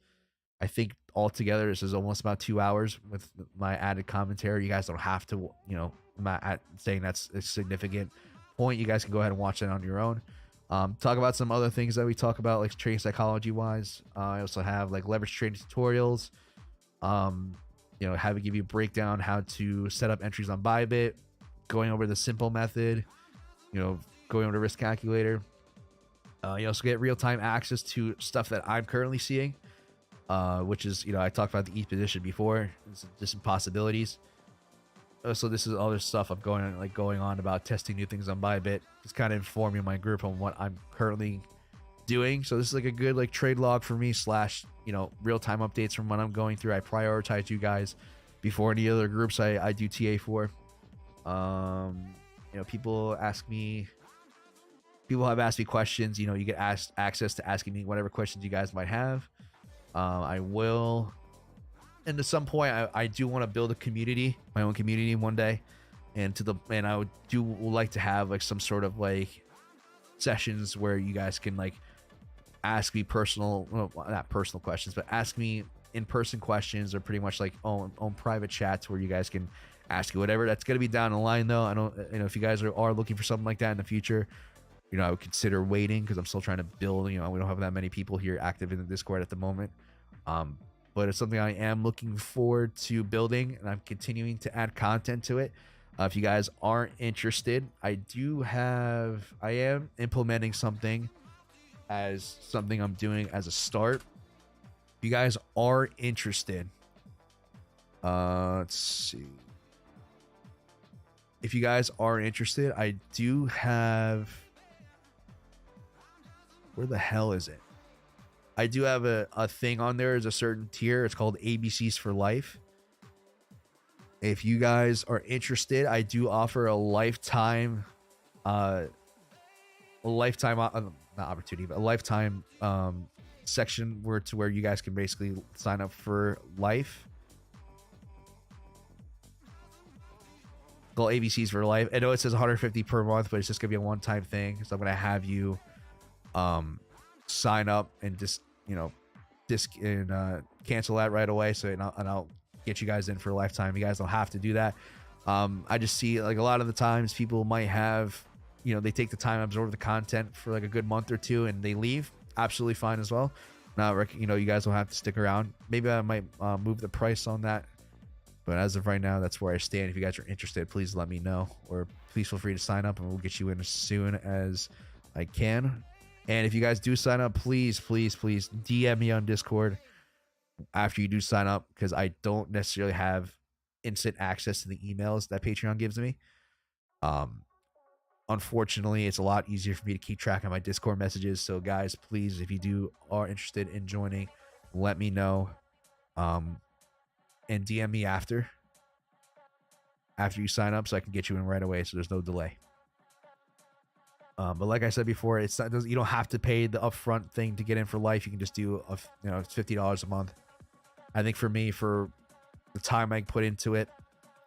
I think altogether this is almost about 2 hours with my added commentary. You guys don't have to, you know, I'm not saying that's a significant point. You guys can go ahead and watch that on your own. Talk about some other things that we talk about, like trading psychology wise. I also have like leverage trading tutorials. You know, give you a breakdown how to set up entries on Bybit, going over the simple method, you know, going over the risk calculator. You also get real-time access to stuff that I'm currently seeing, which is, you know, I talked about the ETH position before. It's just some possibilities. So this is other stuff I'm going on about testing new things on Bybit, just kind of informing my group on what I'm currently doing. So this is like a good like trade log for me / you know, real-time updates from what I'm going through. I prioritize you guys before any other groups I do TA for. You know, people have asked me questions. You know, you get access to asking me whatever questions you guys might have. I will, and at some point I do want to build a community, my own community one day, and I would like to have like some sort of like sessions where you guys can like ask me not personal questions, but ask me in-person questions, or pretty much like on private chats where you guys can ask you whatever. That's going to be down the line though. I don't, you know, if you guys are looking for something like that in the future, you know, I would consider waiting because I'm still trying to build. You know, we don't have that many people here active in the Discord at the moment. But it's something I am looking forward to building, and I'm continuing to add content to it. If you guys aren't interested, I am implementing something as something I'm doing as a start. If you guys are interested, let's see. If you guys are interested, I do have, where the hell is it? I do have a thing on there. There's a certain tier. It's called ABCs for Life. If you guys are interested, I do offer a lifetime, not opportunity, but a lifetime section where you guys can basically sign up for life. Called ABCs for Life. I know it says 150 per month, but it's just gonna be a one-time thing. So I'm gonna have you sign up and just cancel that right away. So and I'll get you guys in for a lifetime. You guys don't have to do that. I just see like a lot of the times people might have, they take the time to absorb the content for like a good month or two and they leave. Absolutely fine as well. Now, you guys don't have to stick around. Maybe I might move the price on that. But as of right now, that's where I stand. If you guys are interested, please let me know, or please feel free to sign up and we'll get you in as soon as I can. And if you guys do sign up, please DM me on Discord after you do sign up, because I don't necessarily have instant access to the emails that Patreon gives me. Unfortunately, it's a lot easier for me to keep track of my Discord messages. So guys, please, if you are interested in joining, let me know. And DM me after you sign up so I can get you in right away, so there's no delay. But like I said before, you don't have to pay the upfront thing to get in for life. You can just do it's $50 a month. I think for me, for the time I put into it,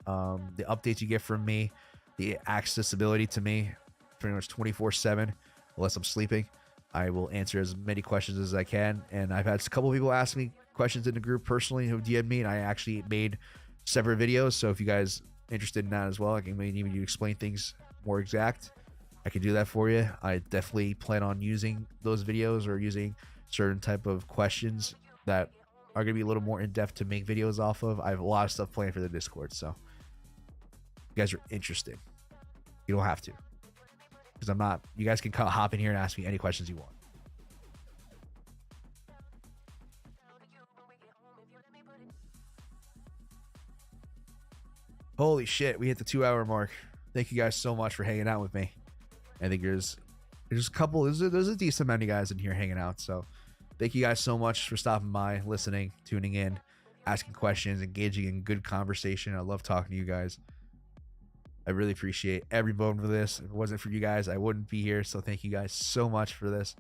the updates you get from me, the accessibility to me, pretty much 24/7, unless I'm sleeping, I will answer as many questions as I can. And I've had a couple of people ask me questions in the group personally who DM'd me, and I actually made separate videos. So if you guys are interested in that as well, I can maybe even explain things more exact. I can do that for you. I definitely plan on using those videos or using certain type of questions that are going to be a little more in-depth to make videos off of. I have a lot of stuff planned for the Discord, so if you guys are interested, you don't have to, because I'm not. You guys can hop in here and ask me any questions you want. Holy shit, we hit the 2-hour mark. Thank you guys so much for hanging out with me. I think there's a couple, there's a decent amount of guys in here hanging out. So thank you guys so much for stopping by, listening, tuning in, asking questions, engaging in good conversation. I love talking to you guys. I really appreciate every moment of this. If it wasn't for you guys, I wouldn't be here. So thank you guys so much for this.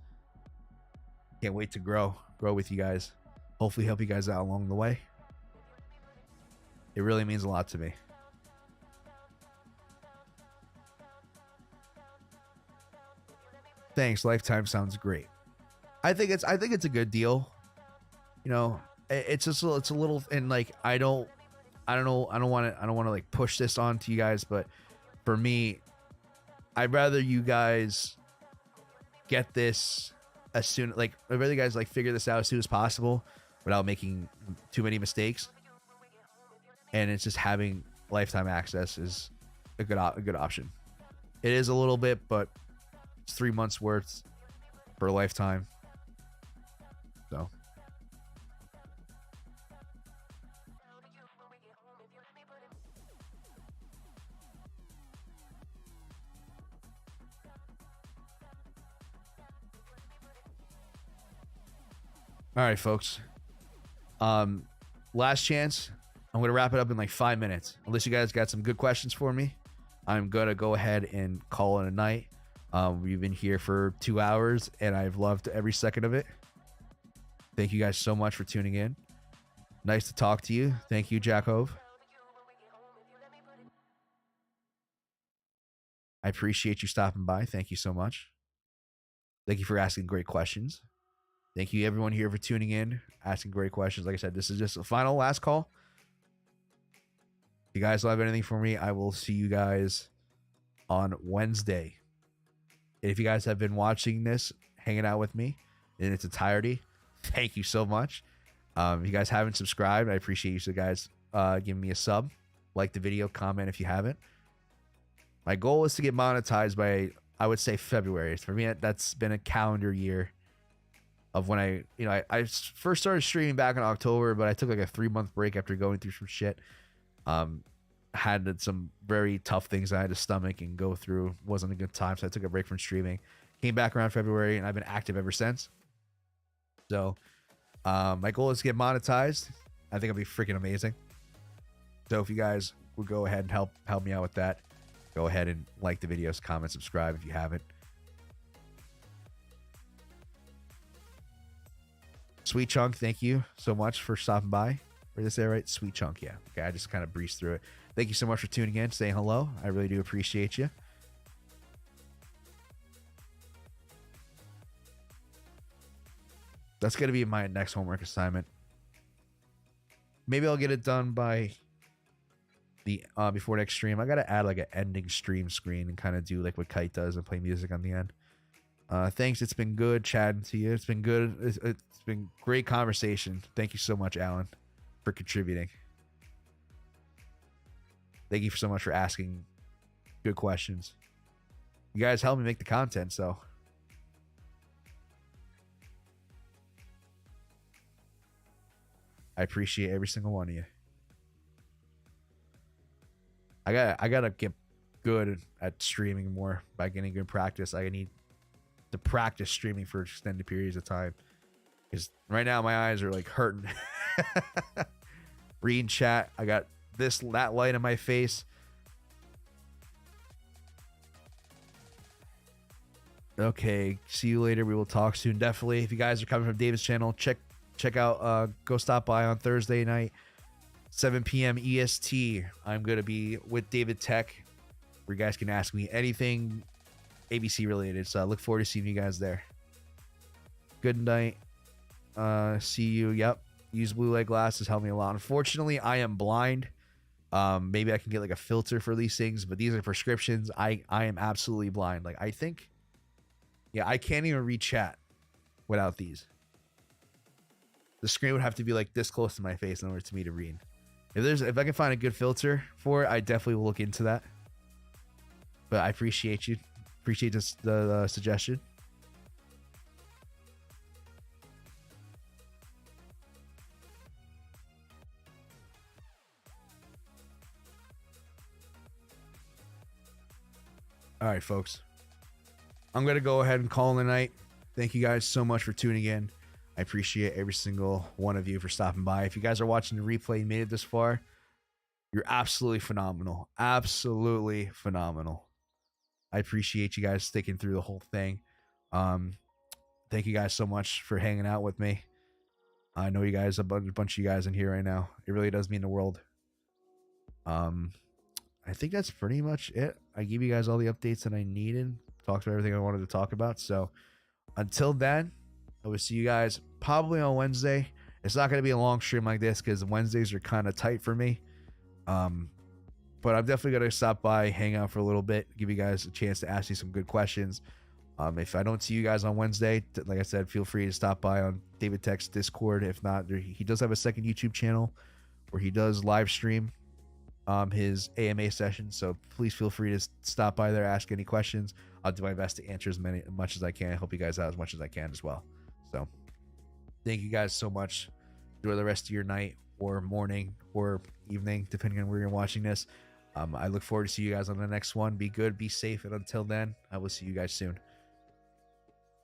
Can't wait to grow with you guys. Hopefully help you guys out along the way. It really means a lot to me. Thanks. Lifetime sounds great. I think it's a good deal. It's just it's a little, and like I don't want to like push this on to you guys, but for me, I'd rather you guys get this as soon, like I'd rather you guys like figure this out as soon as possible without making too many mistakes. And it's just having lifetime access is a good option. It is a little bit, but it's 3 months worth for a lifetime. So all right, folks. Last chance. I'm going to wrap it up in like 5 minutes. Unless you guys got some good questions for me, I'm going to go ahead and call it a night. We've been here for 2 hours and I've loved every second of it. Thank you guys so much for tuning in. Nice to talk to you. Thank you, Jack Hove. I appreciate you stopping by. Thank you so much. Thank you for asking great questions. Thank you everyone here for tuning in, asking great questions. Like I said, this is just a final last call. If you guys don't have anything for me, I will see you guys on Wednesday. And if you guys have been watching this, hanging out with me in its entirety, thank you so much. If you guys haven't subscribed, I appreciate you guys giving me a sub. Like the video, comment if you haven't. My goal is to get monetized by, I would say, February. For me, that's been a calendar year of when I first started streaming back in October, but I took like a 3-month break after going through some shit. Had some very tough things I had to stomach and go through. Wasn't a good time, so I took a break from streaming. Came back around February, and I've been active ever since. So my goal is to get monetized. I think it'll be freaking amazing. So if you guys would go ahead and help me out with that, go ahead and like the videos, comment, subscribe if you haven't. Sweet Chunk, thank you so much for stopping by. Did I say right? Sweet Chunk, yeah. Okay, I just kind of breezed through it. Thank you so much for tuning in, saying hello. I really do appreciate you. That's going to be my next homework assignment. Maybe I'll get it done by the before next stream. I got to add like an ending stream screen and kind of do like what Kite does and play music on the end. Thanks. It's been good chatting to you. It's been good. It's been great conversation. Thank you so much, Alan, for contributing. Thank you so much for asking good questions. You guys help me make the content, so I appreciate every single one of you. I gotta get good at streaming more by getting good practice. I need to practice streaming for extended periods of time, because right now my eyes are like hurting. Reading chat, I got that light in my face. Okay, see you later. We will talk soon. Definitely. If you guys are coming from David's channel, check out, go stop by on Thursday night, 7 p.m. EST. I'm going to be with David Tech, where you guys can ask me anything ABC related. So I look forward to seeing you guys there. Good night. See you. Yep. Use blue light glasses. Help me a lot. Unfortunately, I am blind. Maybe I can get like a filter for these things, but these are prescriptions. I am absolutely blind. Like, I think, yeah, I can't even read chat without these. The screen would have to be like this close to my face in order to me to read. If I can find a good filter for it, I definitely will look into that. But I appreciate you. Appreciate the suggestion. All right, folks. I'm going to go ahead and call it a night. Thank you guys so much for tuning in. I appreciate every single one of you for stopping by. If you guys are watching the replay and made it this far, you're absolutely phenomenal. Absolutely phenomenal. I appreciate you guys sticking through the whole thing. Thank you guys so much for hanging out with me. I know you guys, a bunch of you guys in here right now. It really does mean the world. I think that's pretty much it. I gave you guys all the updates that I needed. Talked about everything I wanted to talk about. So until then, I will see you guys probably on Wednesday. It's not going to be a long stream like this because Wednesdays are kind of tight for me. But I'm definitely going to stop by, hang out for a little bit, give you guys a chance to ask you some good questions. If I don't see you guys on Wednesday, like I said, feel free to stop by on David Tech's Discord. If not, he does have a second YouTube channel where he does live stream his AMA session. So please feel free to stop by there, ask any questions. I'll do my best to answer as much as I can. Help you guys out as much as I can as well. So thank you guys so much. Enjoy the rest of your night or morning or evening, depending on where you're watching this. I look forward to see you guys on the next one. Be good, be safe, and until then, I will see you guys soon.